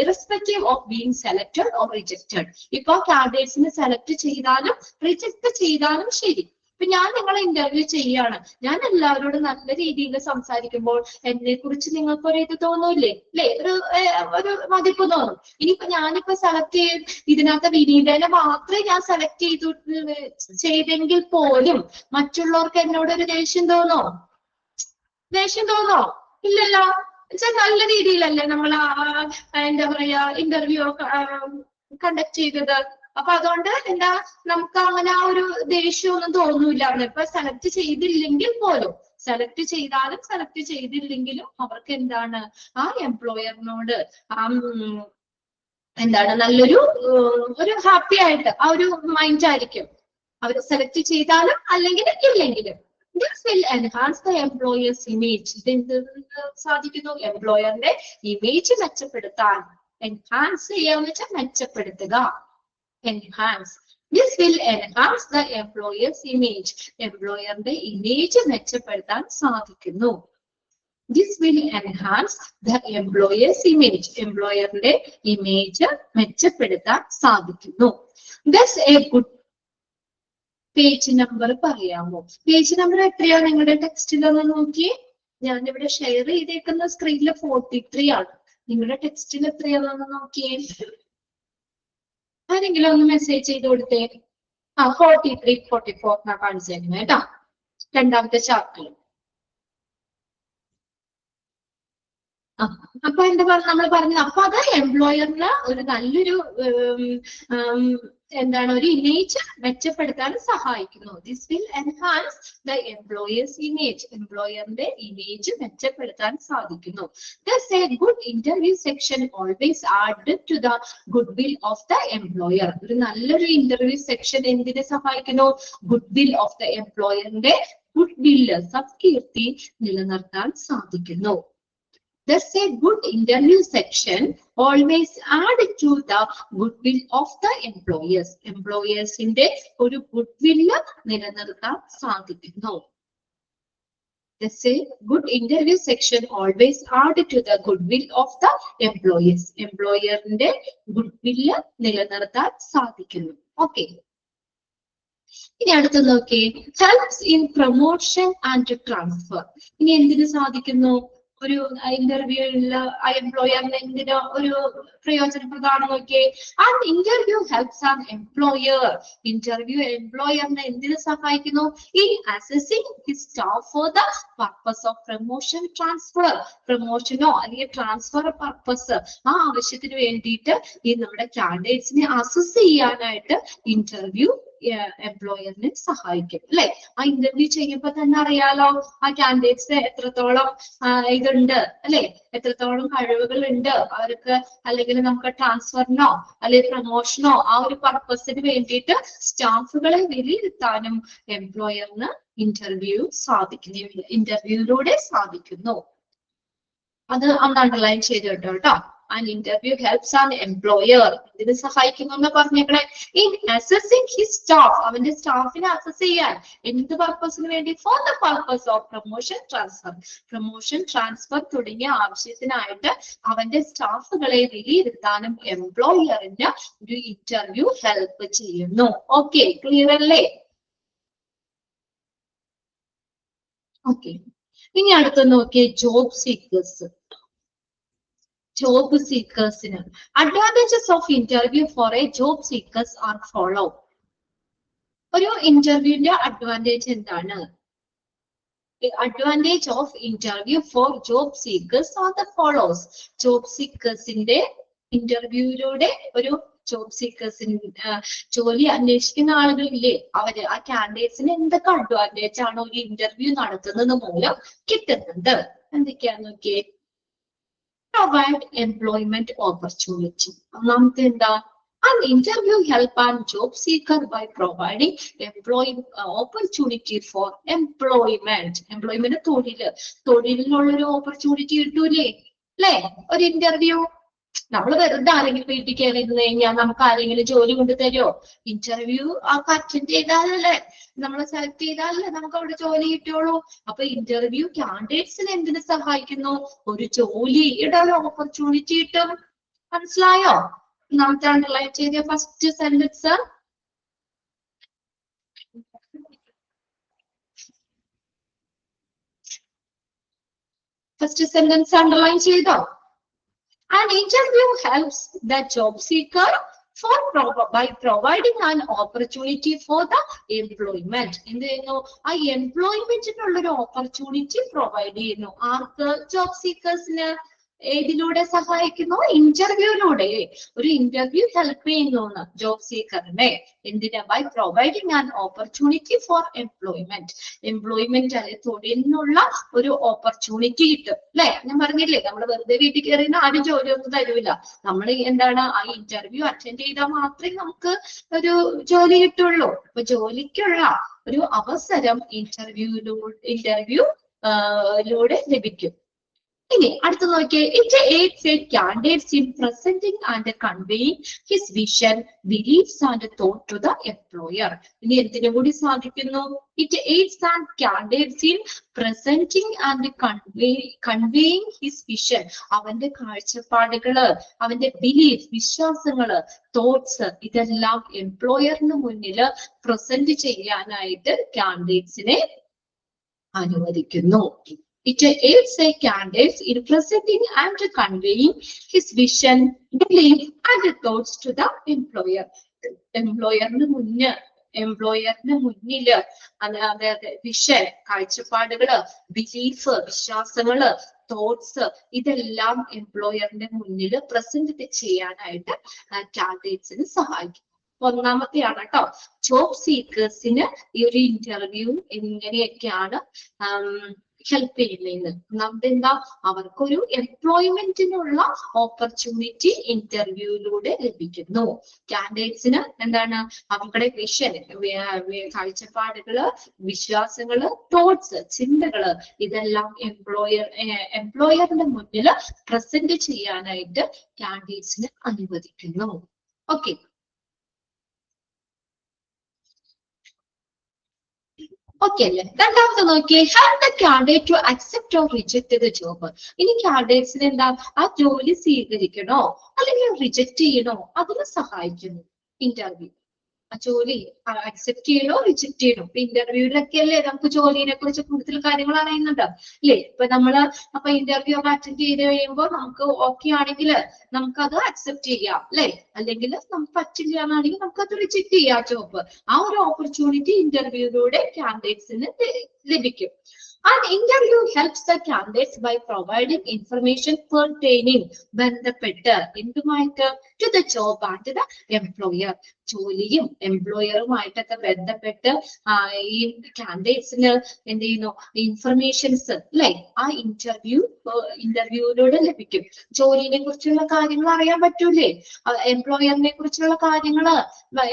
irrespective of being selected or rejected. ഇപ്പൊ കാൻഡിഡേറ്റ്സിനെ സെലക്ട് ചെയ്താലും റിജക്ട് ചെയ്താലും ശരി, ഇപ്പൊ ഞാൻ നിങ്ങളെ ഇന്റർവ്യൂ ചെയ്യാണ്, ഞാൻ എല്ലാവരോടും നല്ല രീതിയിൽ സംസാരിക്കുമ്പോൾ എന്നെ കുറിച്ച് നിങ്ങൾക്കൊരു ഇത് തോന്നൂല്ലേ, അല്ലെ? ഒരു മതിപ്പ് തോന്നും. ഇനിയിപ്പോ ഞാനിപ്പോ സെലക്ട് ഇതിനകത്ത് വിനീതനെ മാത്രമേ ഞാൻ സെലക്ട് ചെയ്തെങ്കിൽ പോലും മറ്റുള്ളവർക്ക് എന്നോടൊരു ദേഷ്യം തോന്നോ? ഇല്ലല്ലോ. നല്ല രീതിയിലല്ലേ നമ്മൾ എന്താ പറയാ ഇന്റർവ്യൂ കണ്ടക്ട് ചെയ്തത്. അപ്പൊ അതുകൊണ്ട് എന്താ, നമുക്ക് അങ്ങനെ ആ ഒരു ദേഷ്യമൊന്നും തോന്നൂല്ല. ഇപ്പൊ സെലക്ട് ചെയ്തില്ലെങ്കിൽ പോലും, സെലക്ട് ചെയ്താലും സെലക്ട് ചെയ്തില്ലെങ്കിലും അവർക്ക് എന്താണ്, ആ എംപ്ലോയറിനോട് എന്താണ് നല്ലൊരു ഒരു ഹാപ്പി ആയിട്ട് ആ ഒരു മൈൻഡ് ആയിരിക്കും അവർ സെലക്ട് ചെയ്താലും അല്ലെങ്കിൽ ഇല്ലെങ്കിലും. This will enhance the employer's image. ഇത് സാധിക്കുന്നു എംപ്ലോയറിന്റെ ഇമേജ് മെച്ചപ്പെടുത്താൻ. എൻഹാൻസ് ചെയ്യാന്ന് വെച്ചാൽ മെച്ചപ്പെടുത്തുക. enhance. This will enhance the employer's image. എംപ്ലോയറിന്റെ ഇമേജ് മെച്ചപ്പെടുത്താൻ സാധിക്കുന്നു. This will enhance the employer's image. എംപ്ലോയറിന്റെ ഇമേജ് മെച്ചപ്പെടുത്താൻ സാധിക്കുന്നു. Thus a good page number പറയാമോ? പേജ് നമ്പർ എത്രയാ നിങ്ങളുടെ ടെക്സ്റ്റിലൊന്ന് നോക്കിയേ. ഞാനിവിടെ ഷെയർ ചെയ്തേക്കുന്ന സ്ക്രീനിൽ 43 ആണ്. നിങ്ങളുടെ ടെക്സ്റ്റിൽ എത്രയാണെന്ന് നോക്കിയേ. ആരെങ്കിലും ഒന്ന് മെസ്സേജ് ചെയ്ത് കൊടുത്തേ. 43, 44 എന്നാ കാണിച്ചേക്കുന്നത് കേട്ടോ, രണ്ടാമത്തെ ചാപ്റ്റർ. അപ്പൊ എന്താ പറയുക, നമ്മൾ പറഞ്ഞത് അപ്പൊ അത് എംപ്ലോയറിന് ഒരു നല്ലൊരു എന്താണ് ഒരു ഇമേജ് മെച്ചപ്പെടുത്താൻ സഹായിക്കുന്നു. This will enhance the employer's image. എംപ്ലോയറിന്റെ ഇമേജ് മെച്ചപ്പെടുത്താൻ സാധിക്കുന്നു. Thus a good interview section always add to the goodwill of the employer. ഒരു നല്ലൊരു ഇന്റർവ്യൂ സെക്ഷൻ എന്തിനെ സഹായിക്കുന്നു? ഗുഡ്വിൽ ഓഫ് ദ എംപ്ലോയറിന്റെ ഗുഡ്വില്ല്, സത്കീർത്തി നിലനിർത്താൻ സാധിക്കുന്നു. Thus a good interview section always add to the goodwill of the employers. Employersന്റെ ഒരു goodwill നിലനിർത്താൻ സാധിക്കുന്നു. Thus a good interview section always add to the goodwill of the employers. Employerന്റെ goodwill നിലനിർത്താൻ സാധിക്കുന്നു. Okay. ഇനി അടുത്ത് നോക്കി, helps in promotion and transfer. ഇനി എന്തിനു സാധിക്കുന്നു? ഒരു ഇന്റർവ്യൂവില് എംപ്ലോയറിന് എന്തിനോ ഒരു പ്രയോജനപ്രദമാണ് നോക്കിയേ. And interview helps an employer. Interview എംപ്ലോയറിനെ എന്തിനു സഹായിക്കുന്നു? In assessing his staff for the purpose of promotion, transfer. പ്രൊമോഷനോ അല്ലെങ്കിൽ ട്രാൻസ്ഫർ പർപ്പസ്, ആ ആവശ്യത്തിന് വേണ്ടിയിട്ട് ഈ നമ്മുടെ കാൻഡിഡേറ്റ്സിനെ അസസ് ചെയ്യാനായിട്ട് ഇന്റർവ്യൂ എംപ്ലോയറിനെ സഹായിക്കും അല്ലെ. ആ ഇന്റർവ്യൂ ചെയ്യുമ്പോൾ തന്നെ അറിയാലോ ആ കാൻഡിഡേറ്റ്സിന് എത്രത്തോളം ഇതുണ്ട് അല്ലെ, എത്രത്തോളം കഴിവുകൾ ഉണ്ട് അവർക്ക്, അല്ലെങ്കിൽ നമുക്ക് ട്രാൻസ്ഫറിനോ അല്ലെങ്കിൽ പ്രൊമോഷനോ ആ ഒരു പർപ്പസിന് വേണ്ടിയിട്ട് സ്റ്റാഫുകളെ വിലയിരുത്താനും എംപ്ലോയറിന് ഇന്റർവ്യൂയിലൂടെ സാധിക്കുന്നു. അത് ഒന്ന് അണ്ടർലൈൻ ചെയ്ത് കേട്ടോ. An interview helps an employer. ഇതിന് സഹായിക്കുന്നു എന്ന് പറഞ്ഞേക്കണേ. In assessing his staff, അവന്റെ സ്റ്റാഫിനെ അസസ് ചെയ്യാൻ എന്ത് പർപ്പസിന് വേണ്ടി? For the purpose of promotion, transfer. Promotion, transfer തുടങ്ങിയ ആവശ്യത്തിനായിട്ട് അവന്റെ സ്റ്റാഫുകളെ വിലയിരുത്താനും എംപ്ലോയറിന് ഒരു ഇന്റർവ്യൂ ഹെൽപ്പ് ചെയ്യുന്നു. ഓക്കെ, ക്ലിയർ അല്ലേ? ഓക്കെ, ഇനി അടുത്ത് നോക്കിയേ ജോബ് സീക്കേഴ്സ്. ജോബ് സീക്കേഴ്സിന് advantages of interview for a job seekers are follow. ഒരു ഇന്റർവ്യൂവിന്റെ അഡ്വാൻറ്റേജ് എന്താണ്? Advantage of interview for job seekers are the follows. Job സീക്കേഴ്സിന്റെ ഇന്റർവ്യൂയിലൂടെ ഒരു ജോബ് സീക്കേഴ്സിന് ജോലി അന്വേഷിക്കുന്ന ആളുകളില്ലേ, അവര് ആ കാൻഡിഡേറ്റ്സിന് എന്തൊക്കെ അഡ്വാൻറ്റേജ് ആണ് ഒരു ഇന്റർവ്യൂ നടത്തുന്നത് മൂലം കിട്ടുന്നത്? എന്തൊക്കെയാന്ന് നോക്കിയേ. Provide employment opportunity. ഒന്നാമത്തെ എന്താ? An interview help an job seeker by providing opportunity for employment. Employment തൊഴിലിനുള്ളൊരു ഓപ്പർച്യൂണിറ്റി കിട്ടൂലേ അല്ലേ ഒരു ഇന്റർവ്യൂ? നമ്മൾ വെറുതെ ആരെങ്കിലും വീട്ടിൽ കയറി ഇരുന്ന് കഴിഞ്ഞാൽ നമുക്ക് ആരെങ്കിലും ജോലി കൊണ്ട് തരുമോ? ഇന്റർവ്യൂ അറ്റൻഡ് ചെയ്താലല്ലേ, നമ്മളെ സെലക്ട് ചെയ്താലല്ലേ നമുക്ക് അവിടെ ജോലി കിട്ടുള്ളൂ. അപ്പൊ ഇന്റർവ്യൂ കാൻഡിഡേറ്റ്സിന് എന്തിനു സഹായിക്കുന്നു? ഒരു ജോലിയുടെ ഓപ്പർച്യൂണിറ്റി കിട്ടും. മനസ്സിലായോ? നമുക്ക് അണ്ടർലൈൻ ചെയ്ത first sentence. First sentence underline ചെയ്തോ? An interview helps the job seeker by providing an opportunity for the employment. എന്ത് ചെയ്യുന്നു? ആ എംപ്ലോയ്മെന്റിനുള്ള ഒരു ഓപ്പർച്യൂണിറ്റി പ്രൊവൈഡ് ചെയ്യുന്നു. ആർക്ക്? ജോബ് സീക്കേഴ്സിന്. ഏതിലൂടെ സഹായിക്കുന്നു? ഇന്റർവ്യൂയിലൂടെ. ഒരു ഇന്റർവ്യൂ ഹെൽപ്പ് ചെയ്യുന്നു ജോബ് സീക്കറിനെ എന്തിനാ? By providing an opportunity for employment അല്ലെ തൊഴിലിനുള്ള ഒരു ഓപ്പർച്യൂണിറ്റി കിട്ടും അല്ലെ. ഞാൻ പറഞ്ഞില്ലേ, നമ്മൾ വെറുതെ വീട്ടിൽ കയറിയുന്ന ആരും ജോലിയൊന്നും തരൂല. നമ്മൾ എന്താണ്, ആ ഇന്റർവ്യൂ അറ്റൻഡ് ചെയ്താൽ മാത്രമേ നമുക്ക് ഒരു ജോലി കിട്ടുള്ളൂ. അപ്പൊ ജോലിക്കുള്ള ഒരു അവസരം ഇന്റർവ്യൂയിലൂടെ ലഭിക്കും. ഇനി അടുത്ത് നോക്കിയേ, it aids a candidates in presenting and conveying his vision, beliefs and thought to the employer. ഇനി എന്തിനു കൂടി സാധിക്കുന്നു? It aids and candidates in presenting and conveying his vision. അവന്റെ കാഴ്ചപ്പാടുകള്, അവന്റെ ബിലീഫ്, വിശ്വാസങ്ങള്, തോട്ട്സ്, ഇതെല്ലാം എംപ്ലോയറിന് മുന്നിൽ പ്രസന്റ് ചെയ്യാനായിട്ട് കാൻഡിഡേറ്റ്സിനെ അനുവദിക്കുന്നു. It aids a candidate in presenting and conveying his vision, belief and thoughts to the employer. എംപ്ലോയറിന് മുന്നില് അതായത് വിഷൻ, കാഴ്ചപ്പാടുകള്, ബിലീഫ്, വിശ്വാസങ്ങള്, തോട്ട്സ്, ഇതെല്ലാം എംപ്ലോയറിന്റെ മുന്നിൽ പ്രസന്റ് ചെയ്യാനായിട്ട് കാൻഡിഡേറ്റ്സിന് സഹായിക്കും. ഒന്നാമത്തെയാണ് കേട്ടോ, ജോബ് സീക്കേഴ്സിന് ഈ ഒരു ഇന്റർവ്യൂ എങ്ങനെയൊക്കെയാണ് ഹെൽപ്പ് ചെയ്യുന്നത്. ഒന്നാമത് എന്താ, അവർക്കൊരു എംപ്ലോയ്മെന്റിനുള്ള ഓപ്പർച്യൂണിറ്റി ഇന്റർവ്യൂയിലൂടെ ലഭിക്കുന്നു. കാൻഡിഡേറ്റ്സിന് എന്താണ്, അവരുടെ വിഷൻ, കാഴ്ചപ്പാടുകള്, വിശ്വാസങ്ങള്, തോട്ട്സ്, ചിന്തകള്, ഇതെല്ലാം എംപ്ലോയറിന്റെ മുന്നിൽ പ്രസന്റ് ചെയ്യാനായിട്ട് കാൻഡിഡേറ്റ്സിന് അനുവദിക്കുന്നു. ഓക്കെ, ഓക്കെ അല്ലേ? രണ്ടാമത്തെ നോക്കിയേ, have the candidate to accept or reject the job. ഇനി കാൻഡിഡേറ്റ്സിന് എന്താ, ആ ജോലി സ്വീകരിക്കണോ അല്ലെങ്കിൽ റിജക്ട് ചെയ്യണോ, അതിന് സഹായിക്കുന്നു ഇന്റർവ്യൂ. ആ ജോലി അക്സെപ്റ്റ് ചെയ്യണോ റിജക്ട് ചെയ്യണോ. ഇപ്പൊ ഇന്റർവ്യൂവിലൊക്കെ അല്ലേ നമുക്ക് ജോലിനെ കുറിച്ച് കൂടുതൽ കാര്യങ്ങൾ അറിയുന്നുണ്ട് അല്ലേ. ഇപ്പൊ അപ്പൊ ഇന്റർവ്യൂ ഒക്കെ അറ്റൻഡ് ചെയ്ത് കഴിയുമ്പോൾ നമുക്ക് ഓക്കെ ആണെങ്കിൽ നമുക്കത് അക്സെപ്റ്റ് ചെയ്യാം അല്ലെ, അല്ലെങ്കിൽ നമുക്ക് പറ്റില്ല എന്നാണെങ്കിൽ നമുക്കത് റിജക്ട് ചെയ്യാം ജോബ്. ആ ഒരു ഓപ്പർച്യൂണിറ്റി ഇന്റർവ്യൂയിലൂടെ കാൻഡിഡേറ്റ്സിന് ലഭിക്കും. An interview helps the candidates by providing information pertaining ബന്ധപ്പെട്ട് എന്തുമായിട്ട് to the job and the employer. ജോലിയും എംപ്ലോയറുമായിട്ടൊക്കെ ബന്ധപ്പെട്ട് ഈ കാൻഡിഡേറ്റ്സിന് എന്ത് ചെയ്യുന്നു, ഇൻഫർമേഷൻസ് അല്ലെ, ആ ഇന്റർവ്യൂയിലൂടെ ലഭിക്കും. ജോലിനെ കുറിച്ചുള്ള കാര്യങ്ങൾ അറിയാൻ പറ്റൂലേ, എംപ്ലോയറിനെ കുറിച്ചുള്ള കാര്യങ്ങള്,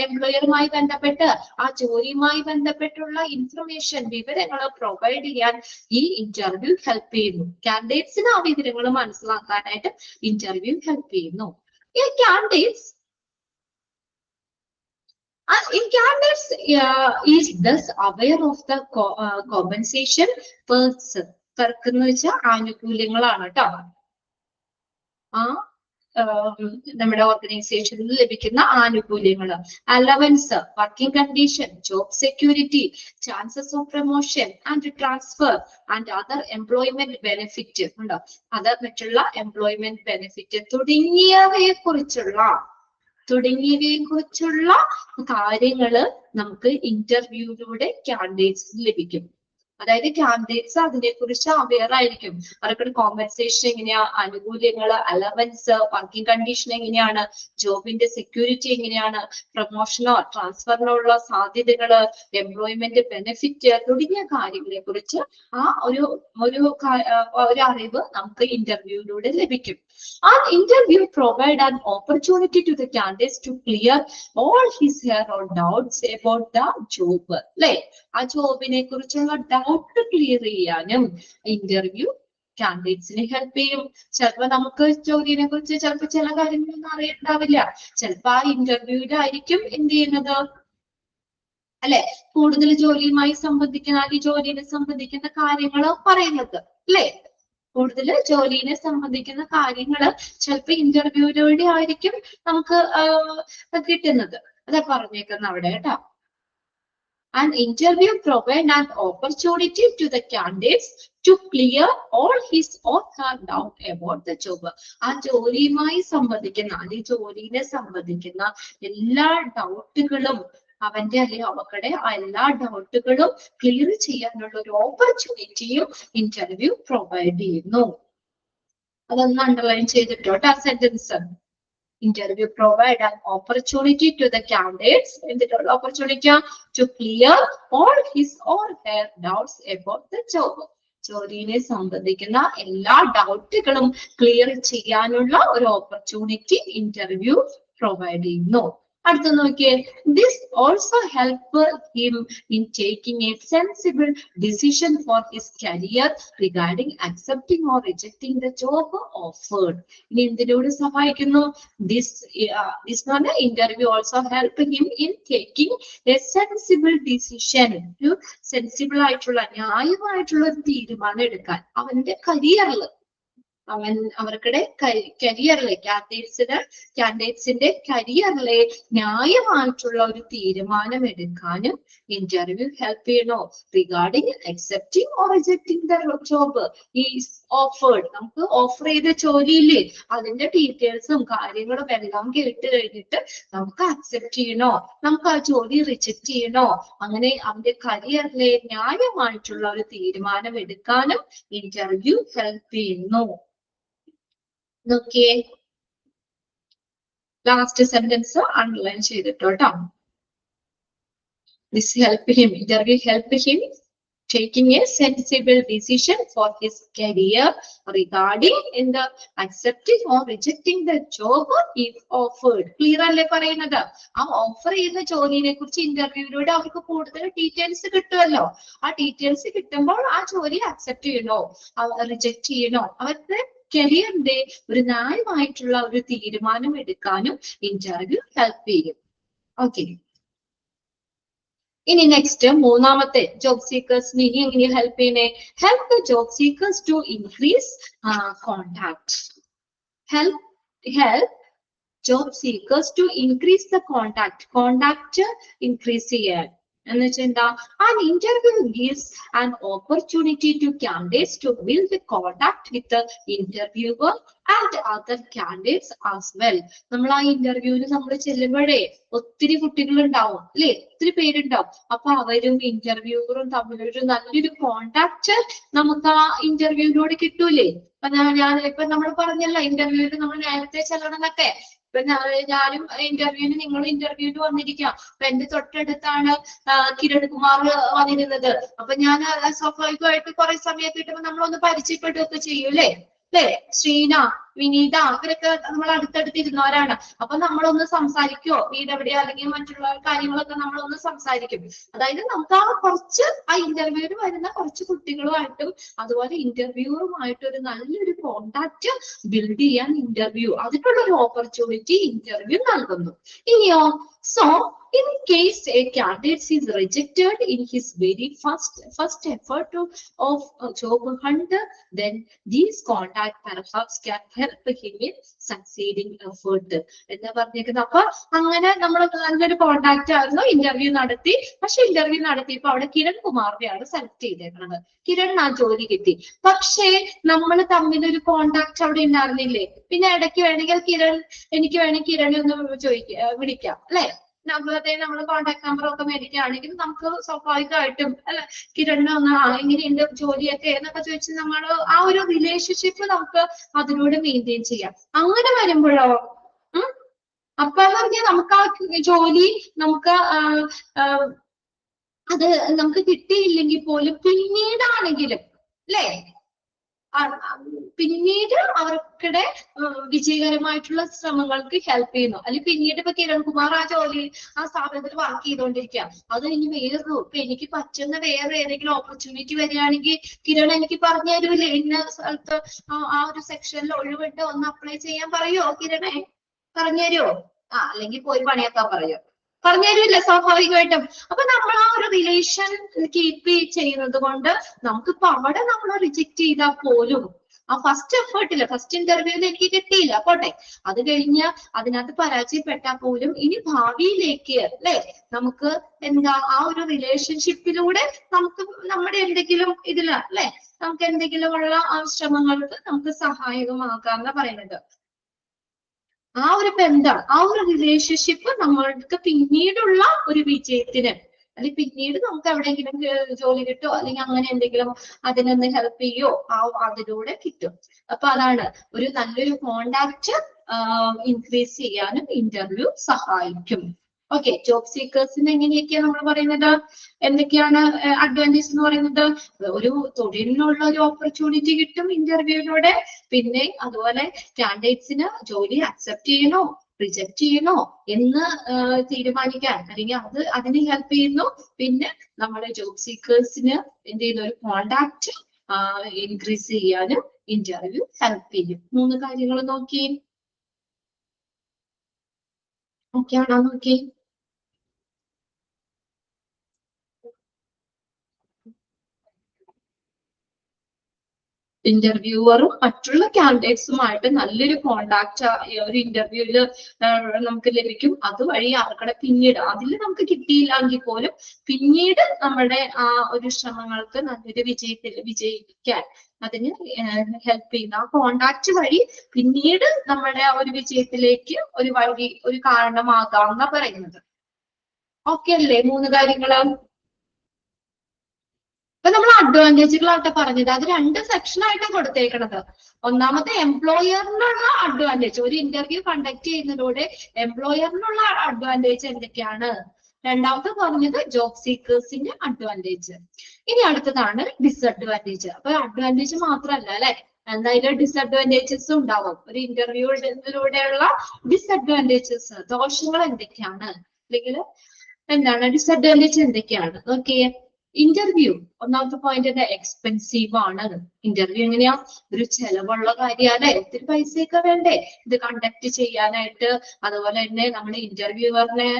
എംപ്ലോയറുമായി ബന്ധപ്പെട്ട് ആ ജോലിയുമായി ബന്ധപ്പെട്ടുള്ള ഇൻഫർമേഷൻ, വിവരങ്ങൾ പ്രൊവൈഡ് ചെയ്യാൻ ഈ ഇന്റർവ്യൂ ഹെൽപ്പ് ചെയ്യുന്നു. കാൻഡിഡേറ്റ്സിന് ആ വിവരങ്ങൾ മനസ്സിലാക്കാനായിട്ട് ഇന്റർവ്യൂ ഹെൽപ്പ് ചെയ്യുന്നു. ഈ candidates candidates is thus aware of the compensation perks. Perc എന്ന് വെച്ചാൽ ആനുകൂല്യങ്ങളാണ് കേട്ടോ. നമ്മുടെ ഓർഗനൈസേഷനിൽ ലഭിക്കുന്ന ആനുകൂല്യങ്ങൾ, allowance, working condition, job security, chances of promotion and transfer and other employment benefit ഉണ്ടോ, അത് മറ്റുള്ള എംപ്ലോയ്മെന്റ് ബെനിഫിറ്റ് തുടങ്ങിയവയെ കുറിച്ചുള്ള കാര്യങ്ങള് നമുക്ക് ഇന്റർവ്യൂയിലൂടെ കാൻഡിഡേറ്റ്സിന് ലഭിക്കും. അതായത് കാൻഡിഡേറ്റ്സ് അതിനെക്കുറിച്ച് അവെയർ ആയിരിക്കും. അവർക്ക് കോമ്പൻസേഷൻ എങ്ങനെയാ, ആനുകൂല്യങ്ങള്, അലവൻസ്, വർക്കിംഗ് കണ്ടീഷൻ എങ്ങനെയാണ്, ജോബിന്റെ സെക്യൂരിറ്റി എങ്ങനെയാണ്, പ്രൊമോഷനോ ട്രാൻസ്ഫറിനോ ഉള്ള സാധ്യതകള്, എംപ്ലോയ്മെന്റ് ബെനിഫിറ്റ് തുടങ്ങിയ കാര്യങ്ങളെ കുറിച്ച് ആ ഒരു അറിവ് നമുക്ക് ഇന്റർവ്യൂയിലൂടെ ലഭിക്കും. An interview provide an opportunity to the candidates to clear all his or doubts about the job. അല്ലെ, ആ ജോബിനെ കുറിച്ചുള്ള ഡൗട്ട് ക്ലിയർ ചെയ്യാനും ഇന്റർവ്യൂ കാൻഡിഡേറ്റ്സിനെ ഹെൽപ്പ് ചെയ്യും. ചിലപ്പോ നമുക്ക് ജോലിനെ കുറിച്ച് ചിലപ്പോ ചില കാര്യങ്ങളൊന്നും അറിയണ്ടാവില്ല. ചിലപ്പോ ആ ഇന്റർവ്യൂവിലായിരിക്കും എന്ത് ചെയ്യുന്നത് അല്ലെ, കൂടുതൽ ജോലിയുമായി സംബന്ധിക്കുന്ന അല്ലെങ്കിൽ ജോലിനെ സംബന്ധിക്കുന്ന കാര്യങ്ങൾ പറയുന്നത് അല്ലെ. കൂടുതൽ ജോലിനെ സംബന്ധിക്കുന്ന കാര്യങ്ങൾ ചിലപ്പോ ഇന്റർവ്യൂയിലൂടെ ആയിരിക്കും നമുക്ക് കിട്ടുന്നത്. അതാ പറഞ്ഞേക്കുന്ന അവിടെ കേട്ടോ. An interview provide an opportunity to the candidates to clear all his or her doubt about the job. ആ ജോലിയുമായി സംബന്ധിക്കുന്ന അല്ലെങ്കിൽ ജോലിനെ സംബന്ധിക്കുന്ന എല്ലാ ഡൗട്ടുകളും അവന്റെ അല്ലെങ്കിൽ അവക്കടെ എല്ലാ ഡൗട്ടുകളും ക്ലിയർ ചെയ്യാനുള്ള ഒരു ഓപ്പർച്യൂണിറ്റിയും ഇന്റർവ്യൂ പ്രൊവൈഡ് ചെയ്യുന്നു. അതൊന്ന് അണ്ടർലൈൻ ചെയ്തിട്ടോട്ടെ ആ sentence. Interview provide an opportunity to the candidates എന്തിനുള്ള opportunity to clear all his or her doubts about the job. ജോലിയെ സംബന്ധിക്കുന്ന എല്ലാ ഡൗട്ടുകളും ക്ലിയർ ചെയ്യാനുള്ള ഒരു ഓപ്പർച്യൂണിറ്റി ഇന്റർവ്യൂ പ്രൊവൈഡ് ചെയ്യുന്നു. അടുത്ത നോക്കിയേ, this also help him in taking a sensible decision for his career regarding accepting or rejecting the job offered. ഇനി എന്തിനോട് സഹായിക്കുന്നു? This interview also help him in taking a sensible decision. ഒരു sensible ആയിട്ടുള്ള ന്യായമായിട്ടുള്ള ഒരു തീരുമാനം എടുക്കാൻ അവന്റെ കരിയറിൽ, അവർക്കിടെ കരിയറിലെ കാൻഡിഡേറ്റ്സിന്റെ കരിയറിലെ ന്യായമായിട്ടുള്ള ഒരു തീരുമാനം എടുക്കാനും ഇന്റർവ്യൂ ഹെൽപ്പ് ചെയ്യണോ? Regarding accepting or rejecting the job is offered. നമുക്ക് ഓഫർ ചെയ്ത ജോലിയില്ലേ, അതിന്റെ ഡീറ്റെയിൽസും കാര്യങ്ങളും എല്ലാം കേട്ട് കഴിഞ്ഞിട്ട് നമുക്ക് അക്സെപ്റ്റ് ചെയ്യണോ, നമുക്ക് ആ ജോലി റിജക്ട് ചെയ്യണോ, അങ്ങനെ അവന്റെ കരിയറിലെ ന്യായമായിട്ടുള്ള ഒരു തീരുമാനം എടുക്കാനും ഇന്റർവ്യൂ ഹെൽപ്പ് ചെയ്യുന്നു. നോക്കിയേ, ലാസ്റ്റ് സെന്റൻസ് അണ്ടർലൈൻ ചെയ്തിട്ടോട്ടോ. This help him, interview help him taking a sensible decision for his career regarding in the accepting or rejecting the job if offered. Clear അല്ലേ പറയുന്നത്? ആ ഓഫർ ചെയ്യുന്ന ജോലിനെ കുറിച്ച് ഇന്റർവ്യൂവിലൂടെ അവർക്ക് കൂടുതൽ ഡീറ്റെയിൽസ് കിട്ടുമല്ലോ. ആ ഡീറ്റെയിൽസ് കിട്ടുമ്പോൾ ആ ജോലി അക്സെപ്റ്റ് ചെയ്യണോ റിജക്ട് ചെയ്യണോ, അവരുടെ കരിയറിന്റെ ഒരു ന്യായമായിട്ടുള്ള ഒരു തീരുമാനം എടുക്കാനും ഇന്റർവ്യൂ ഹെൽപ്പ് ചെയ്യും. ഓക്കെ, ഇനി നെക്സ്റ്റ് മൂന്നാമത്തെ ജോബ് സീക്കേഴ്സിന് ഇനി എങ്ങനെ ഹെൽപ്പ് ചെയ്യണേ? Help the job seekers to increase contact. Help job seekers to increase the contact increase ചെയ്യാൻ. എന്ന് വെച്ചാൽ എന്താ? An interview gives an opportunity to candidates to build the contact with the interviewer and other candidates as well. നമ്മൾ ആ ഇന്റർവ്യൂവിന് നമ്മൾ ചെല്ലുമ്പോഴേ ഒത്തിരി കുട്ടികൾ ഉണ്ടാവും അല്ലെ, ഒത്തിരി പേരുണ്ടാവും. അപ്പൊ അവരും ഇന്റർവ്യൂവറും തമ്മിലൊരു നല്ലൊരു കോണ്ടാക്ട് നമുക്ക് ആ ഇന്റർവ്യൂവിനോട് കിട്ടൂലേ. ഇപ്പൊ നമ്മൾ പറഞ്ഞല്ല ഇന്റർവ്യൂവിൽ നമ്മൾ നേരത്തെ ചെല്ലണം എന്നൊക്കെ. ഇപ്പൊ ഞാനും ഇന്റർവ്യൂവിന്, നിങ്ങൾ ഇന്റർവ്യൂവിന് വന്നിരിക്കാം. അപ്പൊ എന്റെ തൊട്ടടുത്താണ് കിരൺ കുമാർ വന്നിരുന്നത്. അപ്പൊ ഞാൻ സ്വാഭാവികമായിട്ട് കുറെ സമയം കിട്ടുമ്പോൾ നമ്മളൊന്ന് പരിചയപ്പെടുകയൊക്കെ ചെയ്യൂലേ അല്ലേ? ശ്രീന, വിനീത, ഇവരൊക്കെ നമ്മൾ അടുത്തടുത്ത് ഇരുന്നവരാണ്. അപ്പൊ നമ്മളൊന്ന് സംസാരിക്കുവോ, വീട് എവിടെയോ അല്ലെങ്കിൽ മറ്റുള്ള കാര്യങ്ങളൊക്കെ നമ്മളൊന്ന് സംസാരിക്കും. അതായത് നമുക്ക് ആ ഇന്റർവ്യൂവിന് വരുന്ന കുറച്ച് കുട്ടികളുമായിട്ടും അതുപോലെ ഇന്റർവ്യൂറുമായിട്ട് ഒരു നല്ലൊരു കോണ്ടാക്ട് ബിൽഡ് ചെയ്യാൻ അതിനുള്ള ഒരു ഓപ്പർച്യൂണിറ്റി ഇന്റർവ്യൂ നൽകുന്നു. ഇനിയോ, so in case a candidate is rejected in his very first effort of job hunt, then these contact perhaps can help him in succeeding effort. എന്താ പറഞ്ഞേക്കുന്നത്? അപ്പൊ അങ്ങനെ നമ്മൾ നല്ലൊരു കോണ്ടാക്ട് ആയിരുന്നു, ഇന്റർവ്യൂ നടത്തി. പക്ഷെ ഇന്റർവ്യൂ നടത്തിയപ്പോ അവിടെ കിരൺ കുമാറിനെയാണ് സെലക്ട് ചെയ്തേക്കുന്നത്. കിരൺ ആ ജോലി കിട്ടി. പക്ഷേ നമ്മൾ തമ്മിൽ ഒരു കോണ്ടാക്ട് അവിടെ ഉണ്ടായിരുന്നില്ലേ. പിന്നെ ഇടയ്ക്ക് വേണമെങ്കിൽ എനിക്ക് വേണമെങ്കിൽ കിരണെ ഒന്ന് വിളിക്കാം അല്ലെ, നമ്മൾ കോണ്ടാക്ട് നമ്പർ ഒക്കെ മേടിക്കുകയാണെങ്കിൽ നമുക്ക് സ്വാഭാവികമായിട്ടും അല്ലെ കിരണിനെ ഒന്ന് എങ്ങനെയുണ്ട് ജോലിയൊക്കെ എന്നൊക്കെ ചോദിച്ച് നമ്മൾ ആ ഒരു റിലേഷൻഷിപ്പ് നമുക്ക് അതിലൂടെ മെയിൻറ്റെയിൻ ചെയ്യാം. അങ്ങനെ വരുമ്പോഴോ അപ്പൊ എന്ന് പറഞ്ഞാൽ നമുക്ക് ആ ജോലി അത് നമുക്ക് കിട്ടിയില്ലെങ്കിൽ പോലും പിന്നീടാണെങ്കിലും അല്ലേ, പിന്നീട് അവർക്കിടെ വിജയകരമായിട്ടുള്ള ശ്രമങ്ങൾക്ക് ഹെൽപ്പ് ചെയ്യുന്നു. അല്ലെങ്കിൽ പിന്നീട് ഇപ്പൊ കിരൺകുമാർ ആ സ്ഥാപനത്തിൽ വർക്ക് ചെയ്തുകൊണ്ടിരിക്കുക, അത് ഇനി ഇപ്പൊ എനിക്ക് പറ്റുന്ന വേറെ ഏതെങ്കിലും ഓപ്പർച്യൂണിറ്റി വരികയാണെങ്കിൽ കിരൺ എനിക്ക് പറഞ്ഞു തരൂല്ലേ, ഇന്ന സ്ഥലത്ത് ആ ഒരു സെക്ഷനിൽ ഒഴിവിട്ട് ഒന്ന് അപ്ലൈ ചെയ്യാൻ പറയോ കിരണേ, പറഞ്ഞു തരുമോ? അല്ലെങ്കിൽ പോയി പണിയാക്കാൻ പറയോ? പറഞ്ഞു തരില്ല സ്വാഭാവികമായിട്ടും. അപ്പൊ നമ്മൾ ആ ഒരു റിലേഷൻ കീപ്പ് ചെയ്യുന്നത് കൊണ്ട് നമുക്കിപ്പോ അവിടെ നമ്മൾ റിജക്ട് ചെയ്താൽ പോലും ആ ഫസ്റ്റ് എഫേർട്ടില് ഫസ്റ്റ് ഇന്റർവ്യൂവിൽ എനിക്ക് കിട്ടിയില്ല പോട്ടെ, അത് കഴിഞ്ഞ് അതിനകത്ത് പരാജയപ്പെട്ടാൽ പോലും ഇനി ഭാവിയിലേക്ക് അല്ലെ നമുക്ക് എന്താ ആ ഒരു റിലേഷൻഷിപ്പിലൂടെ നമുക്ക് നമ്മുടെ എന്തെങ്കിലും ഇതില് അല്ലെ നമുക്ക് എന്തെങ്കിലും ഉള്ള ശ്രമങ്ങൾക്ക് നമുക്ക് സഹായകമാകാന്ന് പറയുന്നത്. ആ ഒരു ബന്ധം, ആ ഒരു റിലേഷൻഷിപ്പ് നമ്മൾക്ക് പിന്നീടുള്ള ഒരു വിജയത്തിന് അല്ലെങ്കിൽ പിന്നീട് നമുക്ക് എവിടെയെങ്കിലും ജോലി കിട്ടുമോ അല്ലെങ്കിൽ അങ്ങനെ എന്തെങ്കിലും അതിനൊന്ന് ഹെൽപ്പ് ചെയ്യോ അതിലൂടെ കിട്ടും. അപ്പൊ അതാണ് ഒരു നല്ലൊരു കോണ്ടാക്ട് ഇൻക്രീസ് ചെയ്യാനും ഇന്റർവ്യൂ സഹായിക്കും. ഓക്കെ, ജോബ് സീക്കേഴ്സിന് എങ്ങനെയൊക്കെയാണ് നമ്മൾ പറയുന്നത്, എന്തൊക്കെയാണ് അഡ്വാൻറ്റേജ് എന്ന് പറയുന്നത്? ഒരു തൊഴിലിനുള്ള ഒരു ഓപ്പർച്യൂണിറ്റി കിട്ടും ഇന്റർവ്യൂയിലൂടെ. പിന്നെ അതുപോലെ കാൻഡിഡേറ്റ്സിന് ജോലി അക്സെപ്റ്റ് ചെയ്യണോ റിജക്ട് ചെയ്യണോ എന്ന് തീരുമാനിക്കാൻ അല്ലെങ്കിൽ അതിന് ഹെൽപ്പ് ചെയ്യുന്നു. പിന്നെ നമ്മുടെ ജോബ് സീക്കേഴ്സിന് എന്ത് ചെയ്യുന്ന ഒരു കോണ്ടാക്ട് ഇൻക്രീസ് ചെയ്യാനും ഇന്റർവ്യൂ ഹെൽപ്പ് ചെയ്യും. 3 കാര്യങ്ങൾ നോക്കി ഓക്കെയാണോ? നോക്കി ഇന്റർവ്യൂവറും മറ്റുള്ള കാൻഡിഡേറ്റ്സുമായിട്ട് നല്ലൊരു കോണ്ടാക്ട് ഒരു ഇന്റർവ്യൂവില് നമുക്ക് ലഭിക്കും. അതുവഴി അവരുടെ പിന്നീട് അതിൽ നമുക്ക് കിട്ടിയില്ലെങ്കിൽ പോലും പിന്നീട് നമ്മുടെ ആ ഒരു ശ്രമങ്ങൾക്ക് നല്ലൊരു വിജയിക്കാൻ അതിന് ഹെൽപ്പ് ചെയ്യുന്ന ആ കോണ്ടാക്ട് വഴി പിന്നീട് നമ്മുടെ ഒരു വിജയത്തിലേക്ക് ഒരു കാരണമാകാം എന്നാ പറയുന്നത്. ഓക്കെ അല്ലേ 3 കാര്യങ്ങളും? ഇപ്പൊ നമ്മൾ അഡ്വാൻറ്റേജുകളായിട്ട് പറഞ്ഞത് അത് 2 സെക്ഷനായിട്ട് കൊടുത്തേക്കണത്. ഒന്നാമത്തെ എംപ്ലോയറിനുള്ള അഡ്വാൻറ്റേജ്, ഒരു ഇന്റർവ്യൂ കണ്ടക്ട് ചെയ്യുന്നതിലൂടെ എംപ്ലോയറിനുള്ള അഡ്വാൻറ്റേജ് എന്തൊക്കെയാണ്. രണ്ടാമത്തെ പറഞ്ഞത് ജോബ് സീക്കേഴ്സിന്റെ അഡ്വാൻറ്റേജ്. ഇനി അടുത്തതാണ് ഡിസഡ്വാൻറ്റേജ്. അപ്പൊ അഡ്വാൻറ്റേജ് മാത്രമല്ല അല്ലെ, എന്തായാലും ഡിസഡ്വാൻറ്റേജസ് ഉണ്ടാവും. ഒരു ഇന്റർവ്യൂയിലൂടെയുള്ള ഡിസഡ്വാൻറ്റേജസ്, ദോഷങ്ങൾ എന്തൊക്കെയാണ് അല്ലെങ്കിൽ എന്താണ് ഡിസഡ്വാൻറ്റേജ് എന്തൊക്കെയാണ് നോക്കിയേ. ഇന്റർവ്യൂ ഒന്നാമത്തെ പോയിന്റ് എന്താ, എക്സ്പെൻസീവ് ആണ്. ഇന്റർവ്യൂ എങ്ങനെയാ, ഒരു ചെലവുള്ള കാര്യമാണ്. ഒത്തിരി പൈസയൊക്കെ വേണ്ടേ ഇത് കണ്ടക്ട് ചെയ്യാനായിട്ട്. അതുപോലെ തന്നെ നമ്മൾ ഇന്റർവ്യൂവറിനെ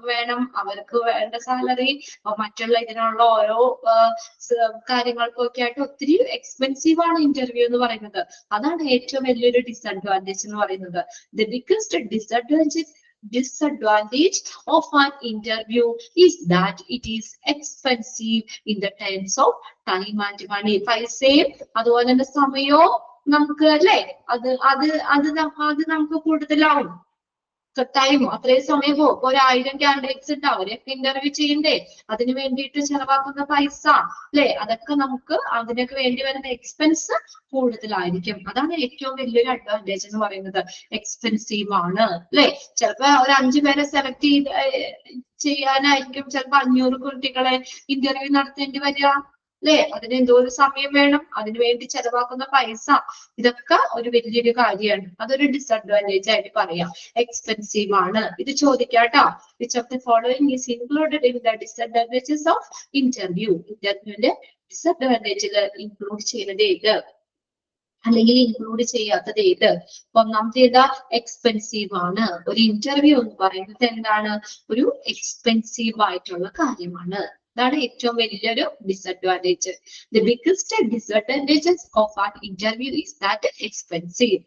വേണം, അവർക്ക് വേണ്ട സാലറി, മറ്റുള്ള ഇതിനുള്ള ഓരോ കാര്യങ്ങൾക്കൊക്കെ ആയിട്ട് ഒത്തിരി എക്സ്പെൻസീവ് ആണ് ഇന്റർവ്യൂ എന്ന് പറയുന്നത്. അതാണ് ഏറ്റവും വലിയൊരു ഡിസഡ്വാൻറ്റേജ് എന്ന് പറയുന്നത്. The biggest disadvantage of an interview is that it is expensive in the terms of time and money. പൈസയും അതുപോലെ തന്നെ സമയവും നമുക്ക് അല്ലെ അത് നമുക്ക് കൂടുതലാവും. ടൈം അത്രയും സമയം പോകും. 1000 കാൻഡിഡേറ്റ്സ് ഉണ്ട്, അവരെയൊക്കെ ഇന്റർവ്യൂ ചെയ്യണ്ടേ, അതിന് വേണ്ടിയിട്ട് ചെലവാക്കുന്ന പൈസ അല്ലെ, അതൊക്കെ നമുക്ക് അതിനൊക്കെ വേണ്ടി വരുന്ന എക്സ്പെൻസ് കൂടുതലായിരിക്കും. അതാണ് ഏറ്റവും വലിയൊരു അഡ്വാൻറ്റേജ് എന്ന് പറയുന്നത്. എക്സ്പെൻസീവ് ആണ് അല്ലെ. ചിലപ്പോ ഒരു 5 പേരെ സെലക്ട് ചെയ്യാനായിരിക്കും ചിലപ്പോ 500 കുട്ടികളെ ഇന്റർവ്യൂ നടത്തേണ്ടി വരിക അല്ലെ. അതിന് എന്തോ ഒരു സമയം വേണം, അതിനു വേണ്ടി ചെലവാക്കുന്ന പൈസ, ഇതൊക്കെ ഒരു വലിയൊരു കാര്യമാണ്. അതൊരു ഡിസഡ്വാൻറ്റേജ് ആയിട്ട് പറയാം. എക്സ്പെൻസീവ് ആണ്. ഇത് ചോദിക്കാട്ടോ. Which of the following is included in the disadvantages of interview. ഇന്റർവ്യൂവിന്റെ ഡിസഡ്വാൻറ്റേജിൽ ഇൻക്ലൂഡ് ചെയ്യുന്നത് ഏത് അല്ലെങ്കിൽ ഇൻക്ലൂഡ് ചെയ്യാത്തത് ഏത്? ഒന്നാമത്തെ ഏതാ, എക്സ്പെൻസീവ് ആണ്. ഒരു ഇന്റർവ്യൂ എന്ന് പറയുന്നത് എന്താണ്, ഒരു എക്സ്പെൻസീവ് ആയിട്ടുള്ള കാര്യമാണ്. അതാണ് ഏറ്റവും വലിയൊരു disadvantage. The biggest disadvantages of an interview is that expensive.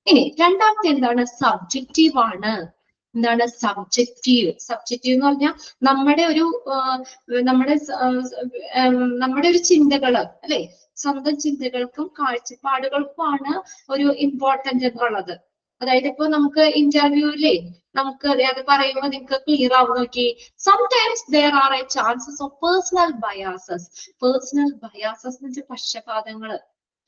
ഇനി രണ്ടാമത്തെ എന്താണ്, സബ്ജക്റ്റീവ് ആണ്. എന്താണ് സബ്ജക്റ്റീവ്? സബ്ജക്റ്റീവ് എന്ന് പറഞ്ഞാൽ നമ്മുടെ ഒരു ചിന്തകള് അല്ലെ, സ്വന്തം ചിന്തകൾക്കും കാഴ്ചപ്പാടുകൾക്കുമാണ് ഒരു ഇമ്പോർട്ടന്റ് എന്നുള്ളത്. അതായത് ഇപ്പൊ നമുക്ക് ഇന്റർവ്യൂവിലെ നമുക്ക് അത് പറയുമ്പോൾ നിങ്ങൾക്ക് ക്ലിയർ ആവും. നോക്കി, sometimes there are a chances of personal biases. Personal biases എന്ന് വെച്ചാൽ പക്ഷപാതങ്ങള്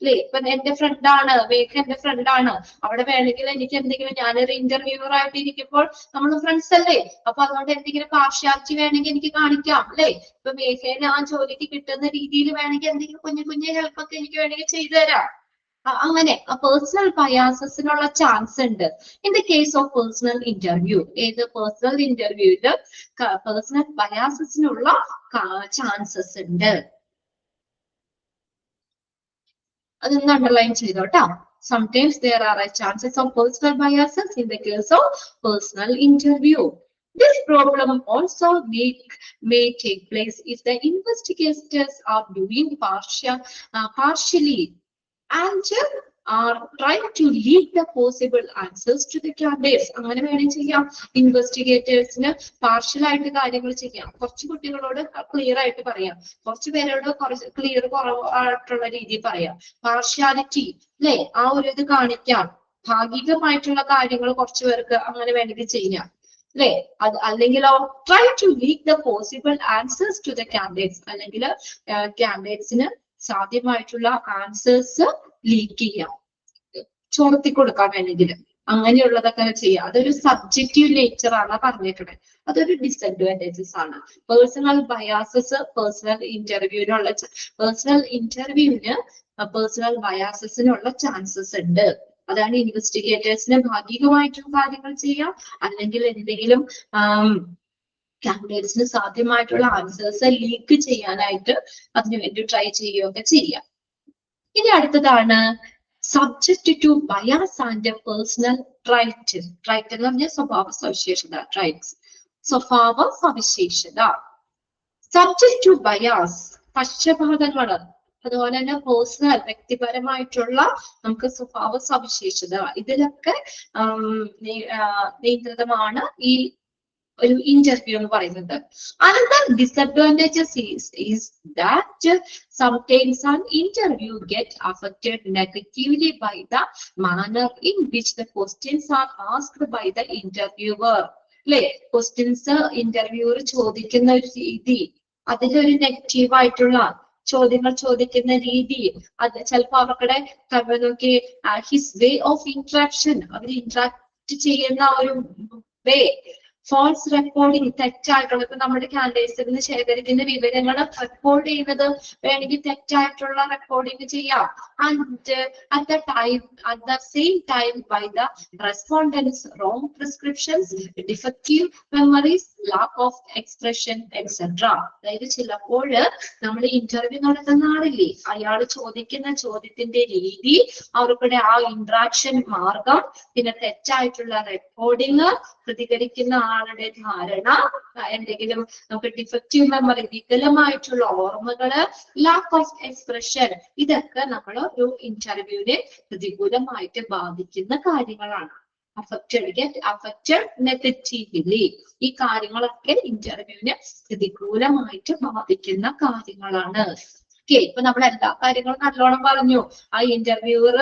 അല്ലെ. ഇപ്പൊ എന്റെ ഫ്രണ്ടാണ് മേഘ, എന്റെ ഫ്രണ്ടാണ്, അവിടെ വേണമെങ്കിൽ എനിക്ക് എന്തെങ്കിലും, ഞാനൊരു ഇന്റർവ്യൂവർ ആയിട്ട് ഇരിക്കുമ്പോൾ നമ്മൾ ഫ്രണ്ട്സ് അല്ലേ, അപ്പൊ അതുകൊണ്ട് എന്തെങ്കിലും പാർഷ്യാലിറ്റി വേണമെങ്കിൽ എനിക്ക് കാണിക്കാം അല്ലെ. ഇപ്പൊ മേഘേനെ ആ ജോലിക്ക് കിട്ടുന്ന രീതിയിൽ വേണമെങ്കിൽ എന്തെങ്കിലും കുഞ്ഞു ഹെൽപ്പ് ഒക്കെ എനിക്ക് വേണമെങ്കിൽ ചെയ്തു തരാം. അങ്ങനെ പേഴ്സണൽ ബയാസസിനുള്ള ചാൻസ് ഉണ്ട്. In the case of personal interview, ഏത് പേഴ്സണൽ ഇന്റർവ്യൂവില് പേഴ്സണൽ ബയാസസിനുള്ള ചാൻസസ് ഉണ്ട്. അതൊന്ന് underline ചെയ്തോട്ടോ. Sometimes there are chances of personal biases in the case of personal interview. This problem also may take place if the investigators are doing partially and are trying to leak the possible answers to the candidates. അങ്ങനെ വേണമെങ്കിൽ ചെയ്യാം. ഇൻവെസ്റ്റിഗേറ്റേഴ്സിന് partial ആയിട്ട് കാര്യങ്ങൾ ചെയ്യാം. കുറച്ച് കുട്ടികളോട് clear ആയിട്ട് പറയാം, കുറച്ച് പേരോട് കുറച്ച് ക്ലിയർ കുറവായിട്ടുള്ള രീതിയിൽ പറയാം. പാർഷ്യാലിറ്റി അല്ലെ, ആ ഒരു ഇത് കാണിക്കാം. ഭാഗികമായിട്ടുള്ള കാര്യങ്ങൾ കുറച്ചു പേർക്ക് അങ്ങനെ വേണമെങ്കിൽ ചെയ്യാം അല്ലെ? അത് അല്ലെങ്കിലോ try to leak the possible answers to the candidates, അല്ലെങ്കിൽ കാൻഡിഡേറ്റ്സിന് സാധ്യമായിട്ടുള്ള ആൻസേഴ്സ് ലീക്ക് ചെയ്യാം, ചോർത്തി കൊടുക്കാൻ വേണമെങ്കിൽ അങ്ങനെയുള്ളതൊക്കെ ചെയ്യാം. അതൊരു സബ്ജക്റ്റീവ് നേച്ചർ ആണ് പറഞ്ഞിട്ടുള്ളത്. അതൊരു ഡിസഡ്വാൻറ്റേജസ് ആണ്. പേഴ്സണൽ ബയാസസ് പേഴ്സണൽ ബയാസസിനുള്ള ചാൻസസ് ഉണ്ട്. അതാണ് ഇൻവെസ്റ്റിഗേറ്റേഴ്സിന് ഭാഗികമായിട്ടും കാര്യങ്ങൾ ചെയ്യാം, അല്ലെങ്കിൽ എന്തെങ്കിലും കാൻഡിഡേറ്റ്സിന് സാധ്യമായിട്ടുള്ള ആൻസേഴ്സ് ലീക്ക് ചെയ്യാനായിട്ട് അതിനുവേണ്ടി ട്രൈ ചെയ്യുകയൊക്കെ ചെയ്യാം. ഇനി അടുത്തതാണ് subject to bias and personal trait. Trait എന്ന് പറഞ്ഞാൽ സ്വഭാവ സവിശേഷത. ട്രൈറ്റ്സ് സ്വഭാവ സവിശേഷത. സബ്ജക്ട് ടു ബയാസ് പക്ഷപാതങ്ങള്, അതുപോലെ തന്നെ പേഴ്സണൽ വ്യക്തിപരമായിട്ടുള്ള നമുക്ക് സ്വഭാവ സവിശേഷത, ഇതിലൊക്കെ നിയന്ത്രിതമാണ് ഈ ഒരു ഇന്റർവ്യൂ എന്ന് പറയുന്നത്. Another disadvantages is that sometimes an interview get affected negatively by the manner in which the questions are asked by the interviewer. അല്ലെ? ക്വസ്റ്റ്യൻസ് ഇന്റർവ്യൂവർ ചോദിക്കുന്ന ഒരു രീതി, അതിലൊരു നെഗറ്റീവ് ആയിട്ടുള്ള ചോദ്യങ്ങൾ ചോദിക്കുന്ന രീതി, അത് ചിലപ്പോ അവരുടെ നോക്കി ഹിസ് വേ ഓഫ് ഇന്ററാക്ഷൻ, അവർ ഇന്ററാക്ട് ചെയ്യുന്ന ഒരു വേ, ഫോൾസ് റെക്കോർഡിങ്, തെറ്റായിട്ടുള്ള, ഇപ്പൊ നമ്മുടെ കാൻഡിഡേറ്റ്സിൽ നിന്ന് ശേഖരിക്കുന്ന വിവരങ്ങൾ റെക്കോർഡ് ചെയ്യുന്നത് വേണമെങ്കിൽ തെറ്റായിട്ടുള്ള റെക്കോർഡിങ് ചെയ്യാം. And at the same time by the respondents wrong prescriptions, defective memories, lack of expression, etc. അതായത് ചിലപ്പോൾ നമ്മൾ ഇന്റർവ്യൂ നടത്തുന്ന ആളില്ലേ, അയാൾ ചോദിക്കുന്ന ചോദ്യത്തിന്റെ രീതി, അവർക്കുടെ ആ ഇന്ററാക്ഷൻ മാർഗം, പിന്നെ തെറ്റായിട്ടുള്ള റെക്കോർഡിങ്, പ്രതികരിക്കുന്ന ആളുടെ ധാരണ, എന്തെങ്കിലും നമുക്ക് ഡിഫക്റ്റീവ് മെമ്മറി, വികലമായിട്ടുള്ള ഓർമ്മകള്, ലാക്ക് ഓഫ് എക്സ്പ്രഷൻ, ഇതൊക്കെ നമ്മൾ ഒരു ഇന്റർവ്യൂവിനെ പ്രതികൂലമായിട്ട് ബാധിക്കുന്ന കാര്യങ്ങളാണ്. affected negatively. ഈ കാര്യങ്ങളൊക്കെ ഇന്റർവ്യൂവിനെ പ്രതികൂലമായിട്ട് ബാധിക്കുന്ന കാര്യങ്ങളാണ്. ഓക്കെ, ഇപ്പൊ നമ്മൾ എല്ലാ കാര്യങ്ങളും നല്ലോണം പറഞ്ഞു. ആ ഇന്റർവ്യൂവർ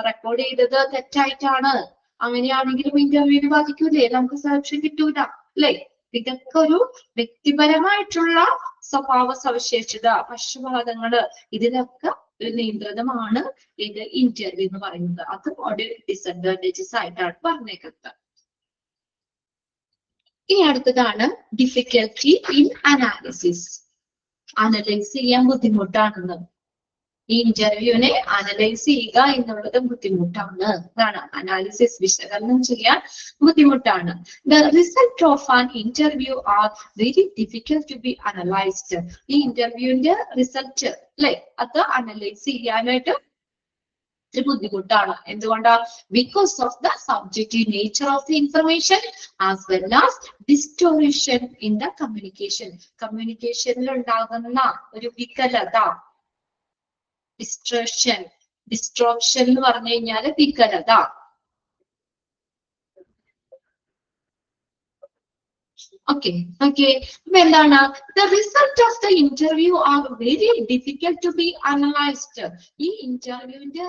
റെക്കോർഡ് ചെയ്തത് തെറ്റായിട്ടാണ്, അങ്ങനെയാണെങ്കിലും ഇന്റർവ്യൂവിനെ ബാധിക്കൂലേ, നമുക്ക് സെലക്ഷൻ കിട്ടൂല, അല്ലെ? ഇതൊക്കെ ഒരു വ്യക്തിപരമായിട്ടുള്ള സ്വഭാവ സവിശേഷത, പക്ഷപാതങ്ങള്, ഇതിലൊക്കെ ഒരു നിയന്ത്രിതമാണ് ഇത് ഇന്റർവ്യൂ എന്ന് പറയുന്നത്. അത് ഒരു ഡിസഡ്വാൻറ്റേജസ് ആയിട്ടാണ് പറഞ്ഞേക്കുന്നത്. ഇനി അടുത്തതാണ് ഡിഫിക്കൽറ്റി ഇൻ അനാലിസിസ്. അനലൈസ് ചെയ്യാൻ ബുദ്ധിമുട്ടാണെന്ന്. ഈ ഇന്റർവ്യൂവിനെ അനലൈസ് ചെയ്യുക എന്നുള്ളത് ബുദ്ധിമുട്ടാണ്. അതാണ് അനാലിസിസ്, വിശകലനം ചെയ്യാൻ ബുദ്ധിമുട്ടാണ്. The result of an interview are very difficult to be analysed. ഈ ഇന്റർവ്യൂവിന്റെ റിസൾട്ട് അല്ലെ, അത് അനലൈസ് ചെയ്യാനായിട്ട് ഇത്തിരി ബുദ്ധിമുട്ടാണ്. എന്തുകൊണ്ടാ? Because of the subjective nature of the information as well as distortion in the communication. കമ്മ്യൂണിക്കേഷനിൽ ഉണ്ടാകുന്ന ഒരു വികലത, ഡിസ്ട്രോക്ഷൻ എന്ന് പറഞ്ഞു കഴിഞ്ഞാൽ വികലത. ഓക്കെ ഓക്കെ അപ്പൊ എന്താണ്? The result of the interview are very difficult to be analysed. ഈ ഇന്റർവ്യൂവിന്റെ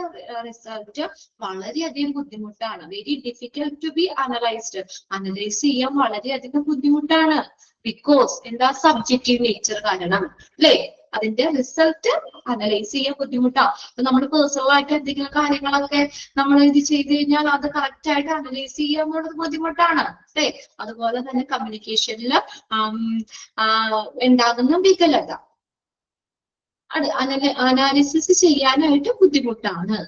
റിസൾട്ട് വളരെയധികം ബുദ്ധിമുട്ടാണ്. Very difficult to be analysed. Analyse ചെയ്യാൻ വളരെയധികം ബുദ്ധിമുട്ടാണ്. ബിക്കോസ് എന്താ? സബ്ജക്റ്റീവ് നേച്ചർ കാരണം, അല്ലെ? അതിന്റെ റിസൾട്ട് അനലൈസ് ചെയ്യാൻ ബുദ്ധിമുട്ടാണ്. അപ്പൊ നമ്മൾ പേഴ്സണൽ ആയിട്ട് എന്തെങ്കിലും കാര്യങ്ങളൊക്കെ നമ്മൾ ഇത് ചെയ്ത് കഴിഞ്ഞാൽ അത് കറക്റ്റ് ആയിട്ട് അനലൈസ് ചെയ്യാൻ പോണത് ബുദ്ധിമുട്ടാണ്, അല്ലെ? അതുപോലെ തന്നെ കമ്മ്യൂണിക്കേഷനിൽ ഉണ്ടാകുന്ന വികലത, അനാലിസിസ് ചെയ്യാനായിട്ട് ബുദ്ധിമുട്ടാണ്.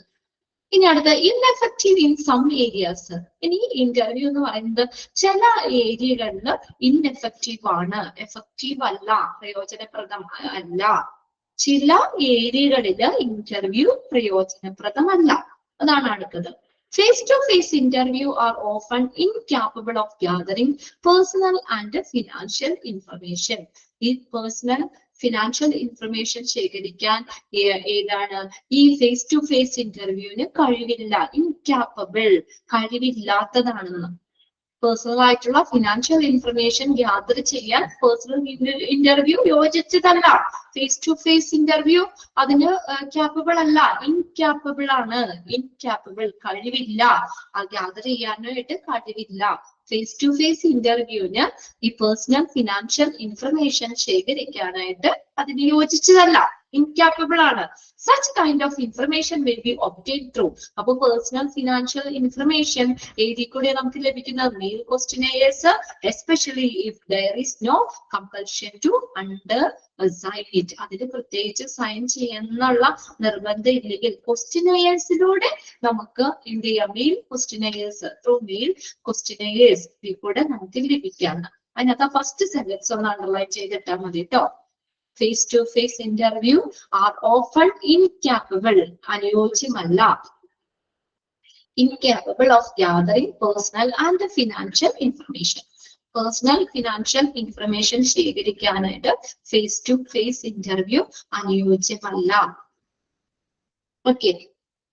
ഇനി അടുത്ത ഇൻഎഫക്റ്റീവ് ഇൻ സം ഏരിയാസ്. ഇനി ഇന്റർവ്യൂ എന്ന് പറയുന്നത് ചില ഏരിയകളിൽ ഇൻഎഫക്റ്റീവ് ആണ്, എഫക്റ്റീവ് അല്ല, പ്രയോജനപ്രദം അല്ല. ചില ഏരിയകളില് ഇന്റർവ്യൂ പ്രയോജനപ്രദമല്ല. അതാണ് അടുത്തത്. Face to face interview are often incapable of gathering personal and financial information. ഈ പേഴ്സണൽ ഫിനാൻഷ്യൽ ഇൻഫർമേഷൻ ശേഖരിക്കാൻ ഏതാണ് ഈ ഫേസ് ടു ഫേസ് ഇന്റർവ്യൂവിന് കഴിവില്ല, ഇൻകാപ്പബിൾ, കഴിവില്ലാത്തതാണെന്ന്. പേഴ്സണൽ ആയിട്ടുള്ള ഫിനാൻഷ്യൽ ഇൻഫർമേഷൻ ഗ്യാദർ ചെയ്യാൻ പേഴ്സണൽ ഇന്റർവ്യൂ യോജിച്ചതല്ല. ഫേസ് ടു ഫേസ് ഇന്റർവ്യൂ അതിന് ക്യാപ്പബിൾ അല്ല, ഇൻക്യാപ്പബിൾ ആണ്. ഇൻക്യാപ്പബിൾ, കഴിവില്ല, ഗ്യാദർ ചെയ്യാനായിട്ട് കഴിവില്ല. ഫേസ് ടു ഫേസ് ഇന്റർവ്യൂവിന് ഈ പേഴ്സണൽ ഫിനാൻഷ്യൽ ഇൻഫർമേഷൻ ശേഖരിക്കാനായിട്ട് അതിന് യോജിച്ചതല്ല, ഇൻക്യാപ്പബിൾ ആണ്. Such kind of information will be obtained through. അപ്പോൾ പേഴ്സണൽ ഫിനാൻഷ്യൽ ഇൻഫർമേഷൻ എഴുതി കൂടെ നമുക്ക് ലഭിക്കുന്ന mail questionnaires, especially if there is no compulsion to sign it, അതിന് പ്രത്യേകിച്ച് സൈൻ ചെയ്യാനുള്ള നിർബന്ധം ഇല്ലെങ്കിൽ ക്വസ്റ്റ്യനെയേഴ്സിലൂടെ നമുക്ക് എന്ത് ചെയ്യാം, mail questionnaires through mail questionnaires കൂടെ നമുക്ക് ലഭിക്കാണ്. അതിനകത്ത് ഫസ്റ്റ് സെന്റൻസ് ഒന്ന് അണ്ടർലൈൻ ചെയ്തിട്ടാൽ മതി കേട്ടോ. Face to face interview are often incapable, അനുയോജ്യമല്ല, incapable of gathering personal and financial information. Personal financial information ശേഖരിക്കാനായിട്ട് ഫേസ് ടു ഫേസ് ഇന്റർവ്യൂ അനുയോജ്യമല്ല. ഓക്കെ,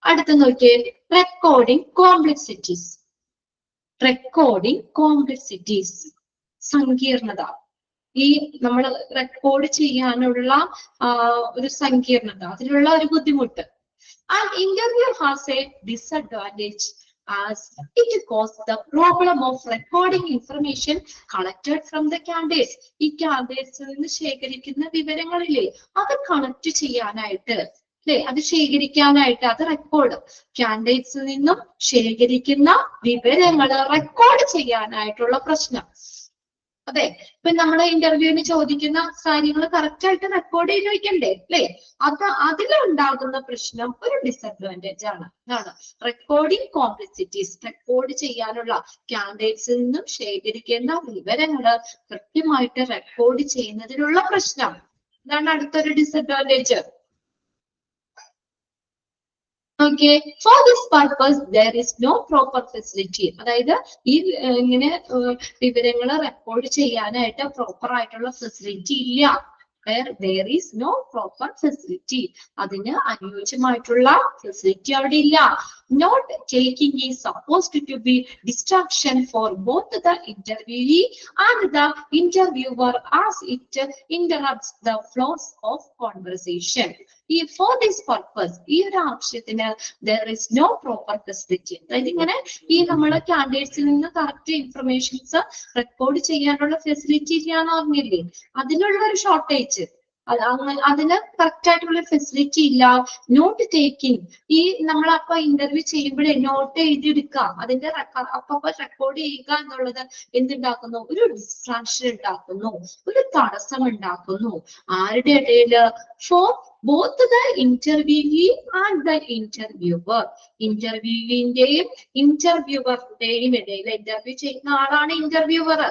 അടുത്ത നോക്കിയേ, റെക്കോർഡിംഗ് കോംപ്ലക്സിറ്റീസ്. റെക്കോർഡിംഗ് കോംപ്ലക്സിറ്റീസ്, സങ്കീർണത. ഈ നമ്മൾ റെക്കോർഡ് ചെയ്യാനുള്ള ഒരു സങ്കീർണത, അതിലുള്ള ഒരു ബുദ്ധിമുട്ട്. And interview has a disadvantage as it causes the problem of recording information collected from the candidates. ഈ കാൻഡിഡേറ്റ്സിൽ നിന്ന് ശേഖരിക്കുന്ന വിവരങ്ങളില്ലേ, അത് കണക്ട് ചെയ്യാനായിട്ട് അല്ലെ, അത് ശേഖരിക്കാനായിട്ട്, അത് റെക്കോർഡ് കാൻഡിഡേറ്റ്സിൽ നിന്നും ശേഖരിക്കുന്ന വിവരങ്ങൾ റെക്കോർഡ് ചെയ്യാനായിട്ടുള്ള പ്രശ്നം. അതെ, ഇപ്പൊ നമ്മള് ഇന്റർവ്യൂവിന് ചോദിക്കുന്ന കാര്യങ്ങൾ കറക്റ്റ് ആയിട്ട് റെക്കോർഡ് ചെയ്ത് വെക്കണ്ടേ അല്ലെ, അതിലുണ്ടാകുന്ന പ്രശ്നം ഒരു ഡിസഡ്വാൻറ്റേജ് ആണ്. അതാണ് റെക്കോർഡിംഗ് കോംപ്ലക്സിറ്റീസ്, റെക്കോർഡ് ചെയ്യാനുള്ള കാൻഡിഡേറ്റ്സിൽ നിന്നും ശേഖരിക്കേണ്ട വിവരങ്ങള് കൃത്യമായിട്ട് റെക്കോർഡ് ചെയ്യുന്നതിനുള്ള പ്രശ്നം. ഇതാണ് അടുത്തൊരു disadvantage. Okay, for this purpose there is no proper facility. അതായത് ഈ ഇങ്ങനെ വിവരങ്ങൾ റെക്കോർഡ് ചെയ്യാനായിട്ട് പ്രോപ്പർ ആയിട്ടുള്ള ഫെസിലിറ്റി ഇല്ല. There is no proper facility. അതിന് അനുയോജ്യമായിട്ടുള്ള ഫെസിലിറ്റി അവിടെ ഇല്ല. Not taking is supposed to be distraction for both the interviewee and the interviewer as it interrupts the flows of conversation. For this purpose, ഈ ഒരു ആവശ്യത്തിന് there is no proper facility. അതായത് ഇങ്ങനെ ഈ നമ്മള് കാൻഡിഡേറ്റ്സിൽ നിന്ന് കറക്റ്റ് ഇൻഫർമേഷൻസ് റെക്കോർഡ് ചെയ്യാനുള്ള facility ഇല്ല എന്ന് പറഞ്ഞില്ലേ, അതിനുള്ള ഒരു ഷോർട്ടേജ്, അതിന് കറക്റ്റ് ആയിട്ടുള്ള ഫെസിലിറ്റി ഇല്ല. നോട്ട് ടേക്കിംഗ്, ഈ നമ്മളപ്പോ ഇന്റർവ്യൂ ചെയ്യുമ്പോഴേ നോട്ട് എഴുതിയെടുക്കുക, അതിന്റെ അപ്പൊ റെക്കോർഡ് ചെയ്യുക എന്നുള്ളത് എന്തുണ്ടാക്കുന്നു, ഒരു ഡിസ്ട്രാക്ഷൻ ഉണ്ടാക്കുന്നു, ഒരു തടസ്സം ഉണ്ടാക്കുന്നു. ആരുടെ ഇടയില്? For both the interviewee and the interviewer. ഇന്റർവ്യൂവിന്റെയും ഇന്റർവ്യൂവറുടെയും ഇടയിൽ, ഇന്റർവ്യൂ ചെയ്യുന്ന ആളാണ് ഇന്റർവ്യൂവർ,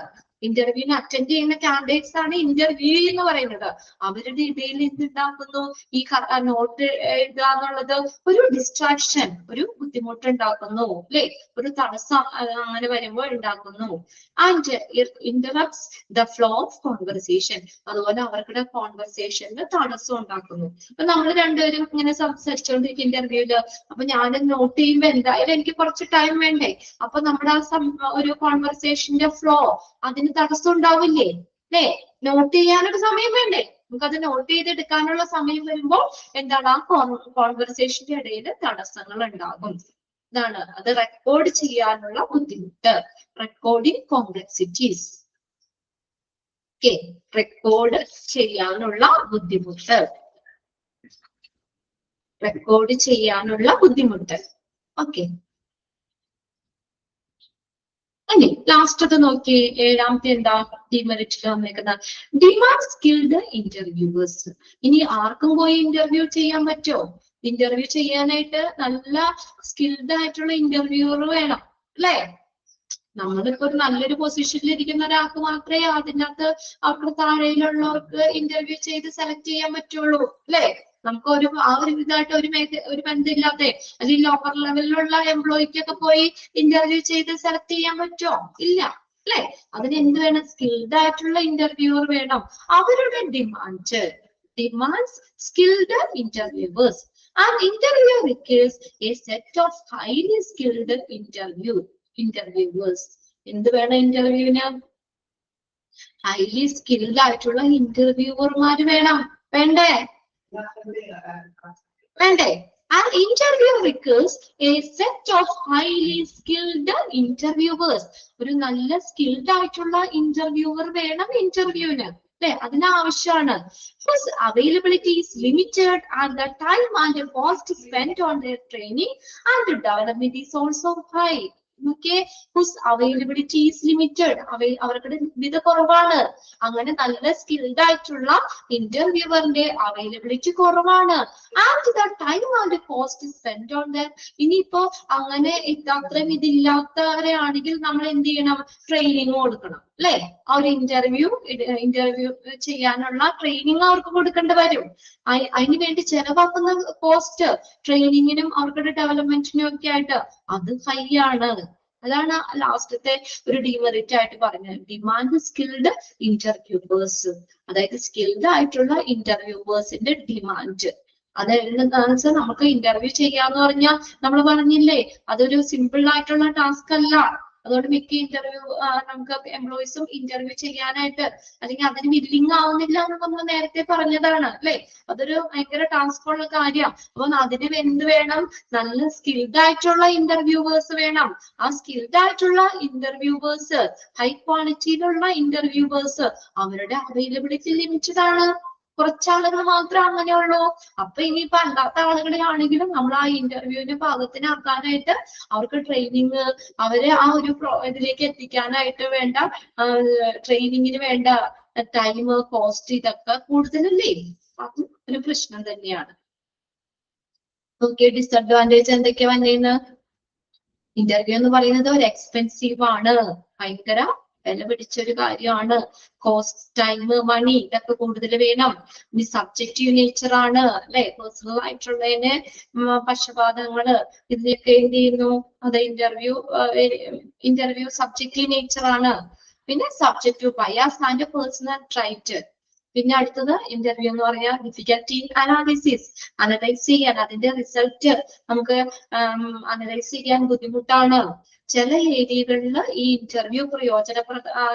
ഇന്റർവ്യൂവിന് അറ്റൻഡ് ചെയ്യുന്ന കാൻഡിഡേറ്റ്സ് ആണ് ഇന്റർവ്യൂ എന്ന് പറയുന്നത്. അവരുടെ ഇടയിൽ എന്തുണ്ടാക്കുന്നു, ഈ നോട്ട് എഴുതുക എന്നുള്ളത് ഒരു ഡിസ്ട്രാക്ഷൻ, ഒരു ബുദ്ധിമുട്ട് ഉണ്ടാക്കുന്നു അല്ലെ, ഒരു തടസ്സം അങ്ങനെ വരുമ്പോൾ ഉണ്ടാക്കുന്നു. And interrupts the flow of conversation, അതുപോലെ അവരുടെ കോൺവെർസേഷന് തടസ്സം ഉണ്ടാക്കുന്നു. അപ്പൊ നമ്മൾ രണ്ടുപേരും ഇങ്ങനെ സംസാരിച്ചുകൊണ്ടിരിക്കും ഇന്റർവ്യൂല്, അപ്പൊ ഞാൻ നോട്ട് ചെയ്യുമ്പോ എന്തായാലും എനിക്ക് കുറച്ച് ടൈം വേണ്ടേ, അപ്പൊ നമ്മുടെ ആ ഒരു കോൺവെർസേഷന്റെ ഫ്ലോ അതിന് തടസ്സം ഉണ്ടാവില്ലേ അല്ലെ, നോട്ട് ചെയ്യാനൊരു സമയം വേണ്ടേ, നമുക്കത് നോട്ട് ചെയ്തെടുക്കാനുള്ള സമയം വരുമ്പോൾ എന്താണ്, ആ കോൺവെർസേഷന്റെ ഇടയിൽ തടസ്സങ്ങൾ ഉണ്ടാകും. ഇതാണ് അത് റെക്കോർഡ് ചെയ്യാനുള്ള ബുദ്ധിമുട്ട്, റെക്കോർഡിംഗ് കോംപ്ലക്സിറ്റീസ്. ഓക്കെ, റെക്കോർഡ് ചെയ്യാനുള്ള ബുദ്ധിമുട്ട്, റെക്കോർഡ് ചെയ്യാനുള്ള ബുദ്ധിമുട്ട്. ഓക്കെ, ഇനി ലാസ്റ്റ് അത് നോക്കി, ഏഴാമത്തെ എന്താ ഡിമെറിറ്റിൽ വന്നേക്കുന്ന ഡിമാൻഡ് സ്കിൽഡ് ഇന്റർവ്യൂവേഴ്സ്. ഇനി ആർക്കും പോയി ഇന്റർവ്യൂ ചെയ്യാൻ പറ്റുമോ? ഇന്റർവ്യൂ ചെയ്യാനായിട്ട് നല്ല സ്കിൽഡ് ആയിട്ടുള്ള ഇന്റർവ്യൂവർ വേണം അല്ലെ. നമ്മളിപ്പോ ഒരു നല്ലൊരു പൊസിഷനിൽ ഇരിക്കുന്ന ഒരാൾക്ക് മാത്രമേ അതിനകത്ത് അവർക്ക് താഴെയിലുള്ളവർക്ക് ഇന്റർവ്യൂ ചെയ്ത് സെലക്ട് ചെയ്യാൻ പറ്റുള്ളൂ അല്ലെ. നമുക്ക് ആ ഒരു ഇതായിട്ട് ഒരു ബന്ധമില്ലാത്ത അല്ലെങ്കിൽ ലോവർ ലെവലിലുള്ള എംപ്ലോയിക്കൊക്കെ പോയി ഇന്റർവ്യൂ ചെയ്ത് സെലക്ട് ചെയ്യാൻ പറ്റുമോ? ഇല്ല അല്ലെ. അതിന് എന്ത് വേണം? സ്കിൽഡ് ആയിട്ടുള്ള ഇന്റർവ്യൂവർ വേണം. അവരുടെ demands skilled interviewers. And interview requires A set of highly skilled interviewers. എന്ത് വേണം ഇന്റർവ്യൂവിന്? ഹൈലി സ്കിൽഡ് ആയിട്ടുള്ള ഇന്റർവ്യൂവർമാര് വേണം. വേണ്ടേ? വേണ്ടേ? An interview requires a set of highly skilled interviewers. ഒരു നല്ല സ്കിൽഡ് ആയിട്ടുള്ള ഇന്റർവ്യൂവർ വേണം ഇന്റർവ്യൂവിന്, അല്ലെ? അതിനാവശ്യമാണ്. Whose availability is limited and the time and cost spent on their training and development is also high. Okay, whose availability is limited. അവർക്ക് ലഭ്യത കുറവാണ്. അങ്ങനെ നല്ല സ്കിൽഡ് ആയിട്ടുള്ള ഇന്റർവ്യൂവറിന്റെ അവൈലബിലിറ്റി കുറവാണ്. And the time and cost spend on them. ഇനിയിപ്പോ അങ്ങനെ അത്രയും ഇതില്ലാത്തവരെ ആണെങ്കിൽ നമ്മൾ എന്ത് ചെയ്യണം? ട്രെയിനിങ് കൊടുക്കണം, അല്ലെ? ആ ഒരു ഇന്റർവ്യൂ ചെയ്യാനുള്ള ട്രെയിനിങ് അവർക്ക് കൊടുക്കേണ്ടി വരും. അതിന് വേണ്ടി ചെലവാക്കുന്ന കോസ്റ്റ് ട്രെയിനിങ്ങിനും അവരുടെ ഡെവലപ്മെന്റിനും ഒക്കെ ആയിട്ട് അത് ഹൈ ആണ്. അതാണ് ലാസ്റ്റത്തെ ഒരു ഡിമെറിറ്റ് ആയിട്ട് പറഞ്ഞത്. ഡിമാൻഡ് സ്കിൽഡ് ഇന്റർവ്യൂവേഴ്സ്, അതായത് സ്കിൽഡ് ആയിട്ടുള്ള ഇന്റർവ്യൂവേഴ്സിന്റെ ഡിമാൻഡ്. അതെന്താണെന്ന് വെച്ചാൽ നമുക്ക് ഇന്റർവ്യൂ ചെയ്യാന്ന് പറഞ്ഞാൽ നമ്മൾ പറഞ്ഞില്ലേ, അതൊരു സിമ്പിൾ ആയിട്ടുള്ള ടാസ്ക് അല്ല. അതുകൊണ്ട് മിക്ക ഇന്റർവ്യൂ നമുക്ക് എംപ്ലോയീസും ഇന്റർവ്യൂ ചെയ്യാനായിട്ട് അല്ലെങ്കിൽ അതിന് വില്ലിങ് ആവുന്നില്ല എന്ന് നമ്മൾ നേരത്തെ പറഞ്ഞതാണ്, അല്ലെ? അതൊരു ഭയങ്കര ടാസ്ക് ഉള്ള കാര്യമാണ്. അപ്പൊ അതിന് എന്ത് വേണം? നല്ല സ്കിൽഡ് ആയിട്ടുള്ള ഇന്റർവ്യൂവേഴ്സ് വേണം. ആ സ്കിൽഡ് ആയിട്ടുള്ള ഇന്റർവ്യൂവേഴ്സ്, ഹൈ ക്വാളിറ്റിയിലുള്ള ഇന്റർവ്യൂവേഴ്സ്, അവരുടെ അവൈലബിലിറ്റി ലിമിറ്റഡ് ആണ്. കുറച്ചാളുകൾ മാത്രമേ അങ്ങനെയുള്ളൂ. അപ്പൊ ഇനിയിപ്പോ അല്ലാത്ത ആളുകളെ ആണെങ്കിലും നമ്മൾ ആ ഇന്റർവ്യൂവിന്റെ ഭാഗത്തിനാക്കാനായിട്ട് അവർക്ക് ട്രെയിനിങ്, അവരെ ആ ഒരു ഇതിലേക്ക് എത്തിക്കാനായിട്ട് വേണ്ട ട്രെയിനിങ്ങിന് വേണ്ട ടൈം, കോസ്റ്റ്, ഇതൊക്കെ കൂടുതലല്ലേ? അതും ഒരു പ്രശ്നം തന്നെയാണ്. ഓക്കെ, ഡിസഡ്വാൻറ്റേജ് എന്തൊക്കെയാ വന്നേന്ന്? ഇന്റർവ്യൂ എന്ന് പറയുന്നത് ഒരു എക്സ്പെൻസീവ് ആണ്, ഭയങ്കര വില പിടിച്ചൊരു കാര്യമാണ്. കോസ്റ്റ്, ടൈം, മണി ഇതൊക്കെ കൂടുതൽ വേണം. ഇനി സബ്ജക്റ്റീവ് നേച്ചർ ആണ്, അല്ലെ? പേഴ്സണൽ ആയിട്ടുള്ളതിന് പക്ഷപാതങ്ങള് ഇതിനൊക്കെ എന്ത് ചെയ്യുന്നു? അത് ഇന്റർവ്യൂ സബ്ജക്റ്റീവ് നേച്ചർ ആണ്. പിന്നെ subjective bias and personal trait. പിന്നെ അടുത്തത് ഇന്റർവ്യൂ എന്ന് പറയാ ഡിഫിക്കൽട്ടി അനാലിസിസ്. അനലൈസ് ചെയ്യാൻ, അതിന്റെ റിസൾട്ട് നമുക്ക് അനലൈസ് ചെയ്യാൻ ബുദ്ധിമുട്ടാണ്. ചില ഏരിയകളിൽ ഈ ഇന്റർവ്യൂ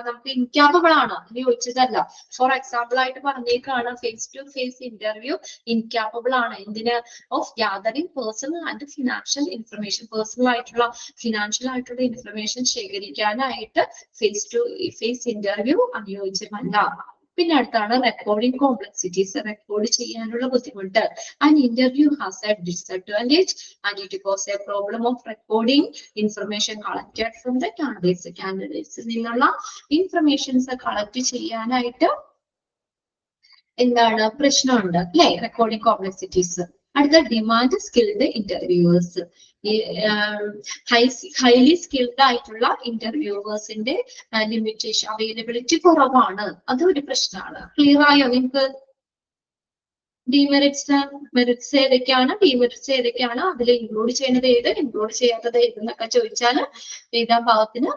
നമുക്ക് ഇൻകാപ്പബിൾ ആണ്, അതിന് ചോദിച്ചതല്ല. ഫോർ എക്സാമ്പിൾ ആയിട്ട് പറഞ്ഞേക്കാണ്, face to face interview incapable ആണ്. എന്തിന്? Of gathering personal and financial information. Personal ആയിട്ടുള്ള ഫിനാൻഷ്യൽ ആയിട്ടുള്ള ഇൻഫർമേഷൻ ശേഖരിക്കാനായിട്ട് ഫേസ് ടു ഫേസ് ഇന്റർവ്യൂ അനുയോജ്യമല്ല. പിന്നെ അടുത്താണ് റെക്കോർഡിംഗ് കോംപ്ലക്സിറ്റീസ്, റെക്കോർഡ് ചെയ്യാനുള്ള ബുദ്ധിമുട്ട്. And interview has a disadvantage and it cause a problem of recording information collected from the candidates. കാൻഡിഡേറ്റ്സിൽ നിന്നുള്ള ഇൻഫർമേഷൻസ് കളക്ട് ചെയ്യാനായിട്ട് എന്താണ് പ്രശ്നമുണ്ട്, അല്ലെ? Recording complexities. അടുത്ത demand skilled interviewers. Highly skilled ആയിട്ടുള്ള ഇന്റർവ്യൂവേഴ്സിന്റെ ലിമിറ്റേഷൻ, അവൈലബിലിറ്റി കുറവാണ്. അതൊരു പ്രശ്നമാണ്. ക്ലിയർ ആയോ നിങ്ങൾക്ക്? ഡിമെറിറ്റ്സ്, മെറിറ്റ്സ് ഏതൊക്കെയാണ്, ഡിമെറിറ്റ്സ് ഏതൊക്കെയാണ്, അതിൽ ഇൻക്ലൂഡ് ചെയ്യുന്നത് ഏത്, ഇൻക്ലൂഡ് ചെയ്യാത്തത് ഏതെന്നൊക്കെ ചോദിച്ചാൽ എഴുതാൻ ഭാഗത്തിന്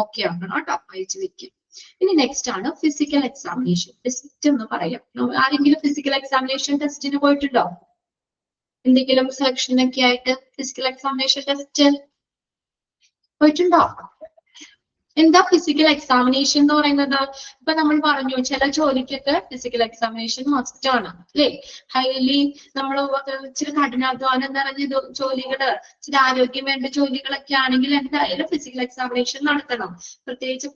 ഓക്കെ ആക്കണം കേട്ടോ, അയച്ചു വെക്കും. ഇനി നെക്സ്റ്റ് ആണ് ഫിസിക്കൽ എക്സാമിനേഷൻ. ടെസ്റ്റ് എന്ന് പറയാം. ആരെങ്കിലും ഫിസിക്കൽ എക്സാമിനേഷൻ ടെസ്റ്റിന് പോയിട്ടുണ്ടോ? എന്തെങ്കിലും സെലക്ഷനൊക്കെ ആയിട്ട് ഫിസിക്കൽ എക്സാമിനേഷൻ ടെസ്റ്റ് പോയിട്ടുണ്ടോ? എന്താ ഫിസിക്കൽ എക്സാമിനേഷൻ എന്ന് പറയുന്നത്? ഇപ്പൊ നമ്മൾ പറഞ്ഞു ചില ജോലിക്കൊക്കെ ഫിസിക്കൽ എക്സാമിനേഷൻ മസ്റ്റ് ആണ്, അല്ലെ? ഹൈലി നമ്മൾ ഇച്ചിരി കഠിനാധ്വാനം നിറഞ്ഞ ജോലികള്, ഇച്ചിരി ആരോഗ്യം വേണ്ട ജോലികളൊക്കെ ആണെങ്കിൽ എന്തായാലും ഫിസിക്കൽ എക്സാമിനേഷൻ നടത്തണം. പ്രത്യേകിച്ച്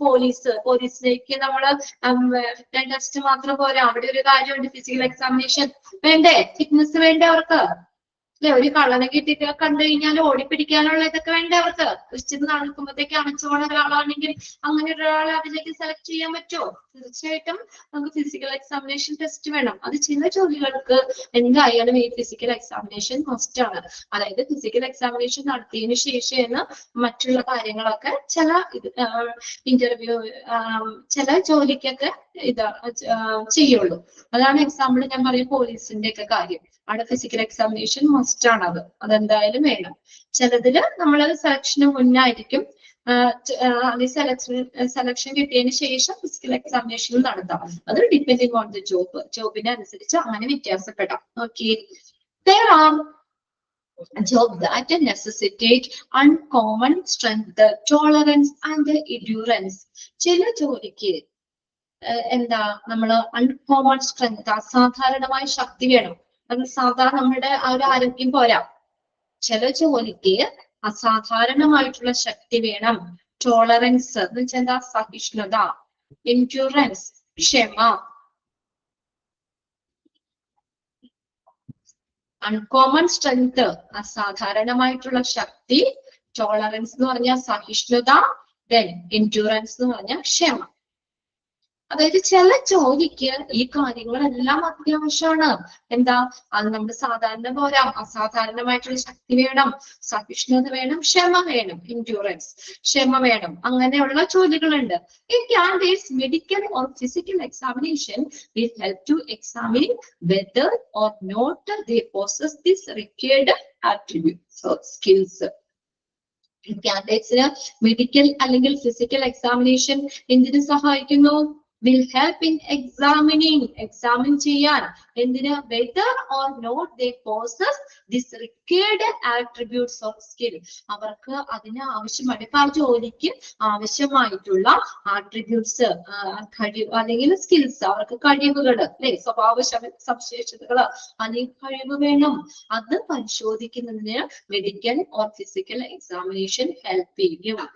പോലീസിലേക്ക് നമ്മള് ടെസ്റ്റ് മാത്രം പോരാ, അവിടെ ഒരു കാര്യമുണ്ട്, ഫിസിക്കൽ എക്സാമിനേഷൻ വേണ്ടേ? ഫിറ്റ്നസ് വേണ്ടേ അവർക്ക്? അല്ലെ? ഒരു കള്ളനെ കിട്ടിയിട്ട് കണ്ടു കഴിഞ്ഞാൽ ഓടിപ്പിടിക്കാനുള്ള ഇതൊക്കെ വേണ്ടേ അവർക്ക്? നിശ്ചിത നടക്കുമ്പോഴത്തേക്ക് അണച്ചുപോണ ഒരാളാണെങ്കിൽ അങ്ങനെ ഒരാളെ അതിലേക്ക് സെലക്ട് ചെയ്യാൻ പറ്റുമോ? തീർച്ചയായിട്ടും നമുക്ക് ഫിസിക്കൽ എക്സാമിനേഷൻ ടെസ്റ്റ് വേണം. അത് ചില ജോലികൾക്ക് എന്തായാലും ഈ ഫിസിക്കൽ എക്സാമിനേഷൻ മസ്റ്റ് ആണ്. അതായത് ഫിസിക്കൽ എക്സാമിനേഷൻ നടത്തിയതിനു ശേഷം മറ്റുള്ള കാര്യങ്ങളൊക്കെ ചില ഇന്റർവ്യൂ ചില ജോലിക്കൊക്കെ ചെയ്യുള്ളൂ. അതാണ് എക്സാമ്പിൾ ഞാൻ പറയും, പോലീസിന്റെ ഒക്കെ കാര്യം. അവിടെ ഫിസിക്കൽ എക്സാമിനേഷൻ മസ്റ്റ് ആണ്. അതെന്തായാലും വേണം. ചിലതില് നമ്മൾ സെലക്ഷന് മുന്നായിരിക്കും, സെലക്ഷൻ കിട്ടിയതിന് ശേഷം ഫിസിക്കൽ എക്സാമിനേഷൻ നടത്താം. അത് ഡിപ്പെൻഡിങ് ഓൺ ദ ജോബിനെ അനുസരിച്ച് അങ്ങനെ വ്യത്യാസപ്പെടാം. Okay, there are jobs that necessitate uncommon strength, tolerance and endurance. ചില ജോലിക്ക് എന്താ നമ്മള് അൺകോമൺ സ്ട്രെങ്ത്, അസാധാരണമായ ശക്തി വേണം. അത് സാധാരണ നമ്മുടെ ആ ഒരു ആരോഗ്യം പോരാ. ചില ജോലിക്ക് അസാധാരണമായിട്ടുള്ള ശക്തി വേണം. ടോളറൻസ് എന്ന് വെച്ചാൽ എന്താ? സഹിഷ്ണുത. എൻഡ്യൂറൻസ് ക്ഷമ. അൺകോമൺ സ്ട്രെങ്ത് അസാധാരണമായിട്ടുള്ള ശക്തി, ടോളറൻസ് എന്ന് പറഞ്ഞാൽ സഹിഷ്ണുത, ദെൻ എൻഡ്യൂറൻസ് എന്ന് പറഞ്ഞാൽ ക്ഷമ. അതായത് ചില ജോലിക്ക് ഈ കാര്യങ്ങളെല്ലാം അത്യാവശ്യമാണ്. എന്താ? അത് നമ്മൾ സാധാരണ പോരാ, അസാധാരണമായിട്ടുള്ള ശക്തി വേണം, സഹിഷ്ണുത വേണം, ക്ഷമ വേണം, എൻഡ്യൂറൻസ്, ക്ഷമ വേണം. അങ്ങനെയുള്ള ജോലികളുണ്ട്. In candidates, medical or physical examination will help to examine whether or not they possess this required attributes or skills. കാൻഡിഡേറ്റ്സിന് മെഡിക്കൽ അല്ലെങ്കിൽ ഫിസിക്കൽ എക്സാമിനേഷൻ എന്തിനു സഹായിക്കുന്നു? will help in examine ചെയ്യാൻ. എന്തിന്? whether or not they possess this required attributes or skill. അവർക്ക് അതിന് ആവശ്യമായ ആ ജോലിക്ക് ആവശ്യമായിട്ടുള്ള ആട്രിബ്യൂട്ട്സ്, കഴിവ് അല്ലെങ്കിൽ സ്കിൽസ്, അവർക്ക് കഴിവുകൾ, അല്ലെ, സ്വഭാവ സവിശേഷതകൾ, അല്ലെങ്കിൽ കഴിവ് വേണം. അത് പരിശോധിക്കുന്നതിന് medical or physical examination help ചെയ്യും.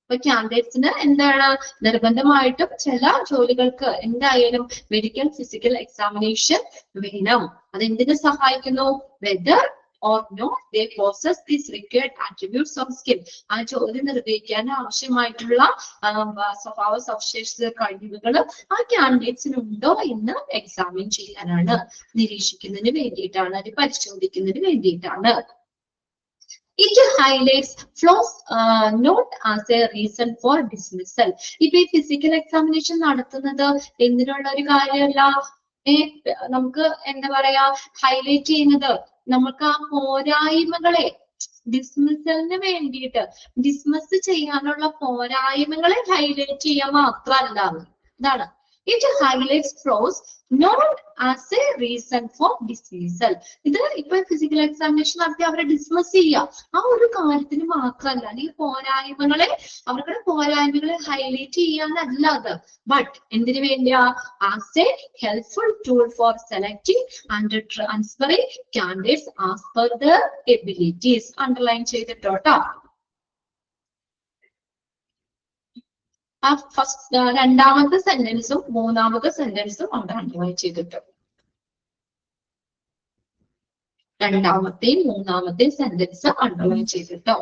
അപ്പൊ കാൻഡിഡേറ്റ്സിന് എന്താണ്? നിർബന്ധമായിട്ടും ചില ജോലികൾക്ക് എന്തായാലും മെഡിക്കൽ ഫിസിക്കൽ എക്സാമിനേഷൻ വേണം. അതെന്തിനു സഹായിക്കുന്നു? whether or not they possess these required attributes of skill. ആ ജോലി നിർവഹിക്കാൻ ആവശ്യമായിട്ടുള്ള സ്വഭാവ സവിശേഷത, കഴിവുകൾ ആ കാൻഡിഡേറ്റ്സിന് ഉണ്ടോ എന്ന് എക്സാമിൻ ചെയ്യാനാണ്, നിരീക്ഷിക്കുന്നതിന് വേണ്ടിയിട്ടാണ്, അത് പരിശോധിക്കുന്നതിന് വേണ്ടിയിട്ടാണ്. It highlights flaws not as a reason for dismissal. ഇപ്പൊ ഈ ഫിസിക്കൽ എക്സാമിനേഷൻ നടത്തുന്നത് എന്തിനുള്ള ഒരു കാര്യമല്ല. നമുക്ക് എന്താ പറയാ, ഹൈലൈറ്റ് ചെയ്യുന്നത് നമുക്ക് ആ പോരായ്മകളെ, ഡിസ്മിസലിന് വേണ്ടിയിട്ട്, ഡിസ്മിസ് ചെയ്യാനുള്ള പോരായ്മകളെ ഹൈലൈറ്റ് ചെയ്യാൻ മാത്രമല്ല. ഇതാണ് it highlights flaws not as a reason for dismissal. ഇത് ഇപ്പൊ ഫിസിക്കൽ എക്സാമിനേഷൻ നടത്തി അവരെ ഡിസ്മിസ് ചെയ്യാം, ആ ഒരു കാര്യത്തിന് മാത്രമല്ല. ഈ പോരായ്മകളെ, അവരുടെ പോരായ്മകളെ ഹൈലൈറ്റ് ചെയ്യാനല്ല അത്, ബട്ട് എന്തിനു വേണ്ടിയാ? As a helpful tool for selecting and transferring candidates as per their abilities. Underline ചെയ്തിട്ടോട്ടോ. ആ ഫസ്റ്റ് രണ്ടാമത്തെ സെന്റൻസും മൂന്നാമത്തെ സെന്റൻസും അവിടെ അണ്ടർലൈൻ ചെയ്തിട്ട്, രണ്ടാമത്തെയും മൂന്നാമത്തെയും സെന്റൻസ് അണ്ടർലൈൻ ചെയ്തിട്ടോ.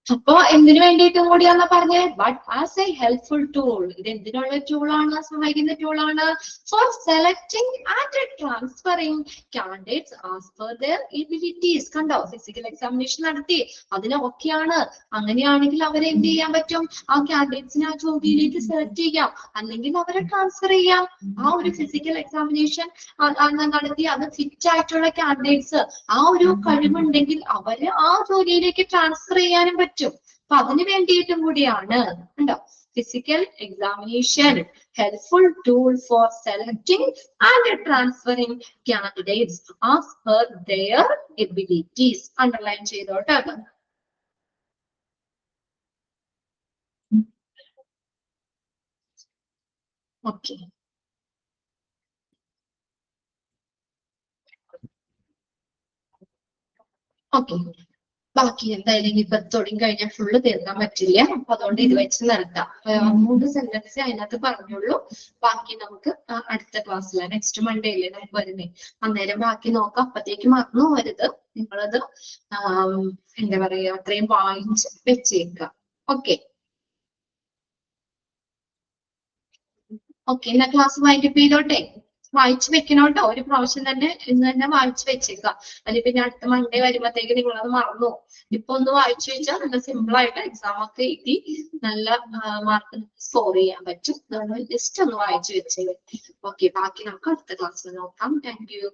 അപ്പൊ എന്തിനു വേണ്ടിയിട്ടും കൂടിയാന്ന് പറഞ്ഞേ? But as a helpful tool. ഇത് എന്തിനുള്ള ടൂളാണ്? സഹായിക്കുന്ന ടൂളാണ്. For selecting and transferring candidates as per their abilities. കണ്ടോ? ഫിസിക്കൽ എക്സാമിനേഷൻ നടത്തി, അതിനൊക്കെയാണ്. അങ്ങനെയാണെങ്കിൽ അവരെ എന്ത് ചെയ്യാൻ പറ്റും? ആ കാൻഡിഡേറ്റ്സിനെ ആ ജോലിയിലേക്ക് സെലക്ട് ചെയ്യാം, അല്ലെങ്കിൽ അവരെ ട്രാൻസ്ഫർ ചെയ്യാം. ആ ഒരു ഫിസിക്കൽ എക്സാമിനേഷൻ നടത്തി അത് ഫിറ്റ് ആയിട്ടുള്ള കാൻഡിഡേറ്റ്സ്, ആ ഒരു കഴിവുണ്ടെങ്കിൽ അവര് ആ ജോലിയിലേക്ക് ട്രാൻസ്ഫർ ചെയ്യാനും പറ്റും. അപ്പൊ അതിനു വേണ്ടിയിട്ടും കൂടിയാണ്. ഉണ്ടോ? Physical examination helpful tool for selecting and transferring candidates as per their abilities. Underline ചെയ്തോട്ടെ. Okay, okay. ബാക്കി എന്തായാലും ഇപ്പൊ തുടങ്ങി കഴിഞ്ഞാൽ ഫുള്ള് തീർക്കാൻ പറ്റില്ല. അപ്പൊ അതുകൊണ്ട് ഇത് വെച്ച് നിർത്താം. 3 സെന്റൻസ് അതിനകത്ത് പറഞ്ഞുള്ളൂ. ബാക്കി നമുക്ക് അടുത്ത ക്ലാസ്സിൽ, നെക്സ്റ്റ് മൺഡേ അല്ലേ നമുക്ക് വരുന്നേ, അന്നേരം ബാക്കി നോക്കാം. അപ്പത്തേക്ക് മറന്നു പോകരുത്. നിങ്ങളത് എന്താ പറയാ, അത്രയും വായിച്ച് വെച്ചേക്കാം. Okay, okay. എന്നാ ക്ലാസ് വൈൻഡപ്പ് ചെയ്തോട്ടെ. വായിച്ചു വെക്കണോട്ടോ. ഒരു പ്രാവശ്യം തന്നെ ഇന്ന് തന്നെ വായിച്ചു വെച്ചേക്കാം. അല്ലെങ്കിൽ പിന്നെ അടുത്ത മൺഡേ വരുമ്പോഴത്തേക്ക് നിങ്ങളത് മറന്നു. ഇപ്പൊ ഒന്ന് വായിച്ചു വെച്ചാൽ നല്ല സിമ്പിൾ ആയിട്ട് എക്സാം ഒക്കെ എഴുതി നല്ല മാർക്ക് സ്കോർ ചെയ്യാൻ പറ്റും. ജസ്റ്റ് ഒന്ന് വായിച്ചു വെച്ചേ. ഓക്കെ, ബാക്കി നമുക്ക് അടുത്ത ക്ലാസ്സിൽ നോക്കാം. Thank you.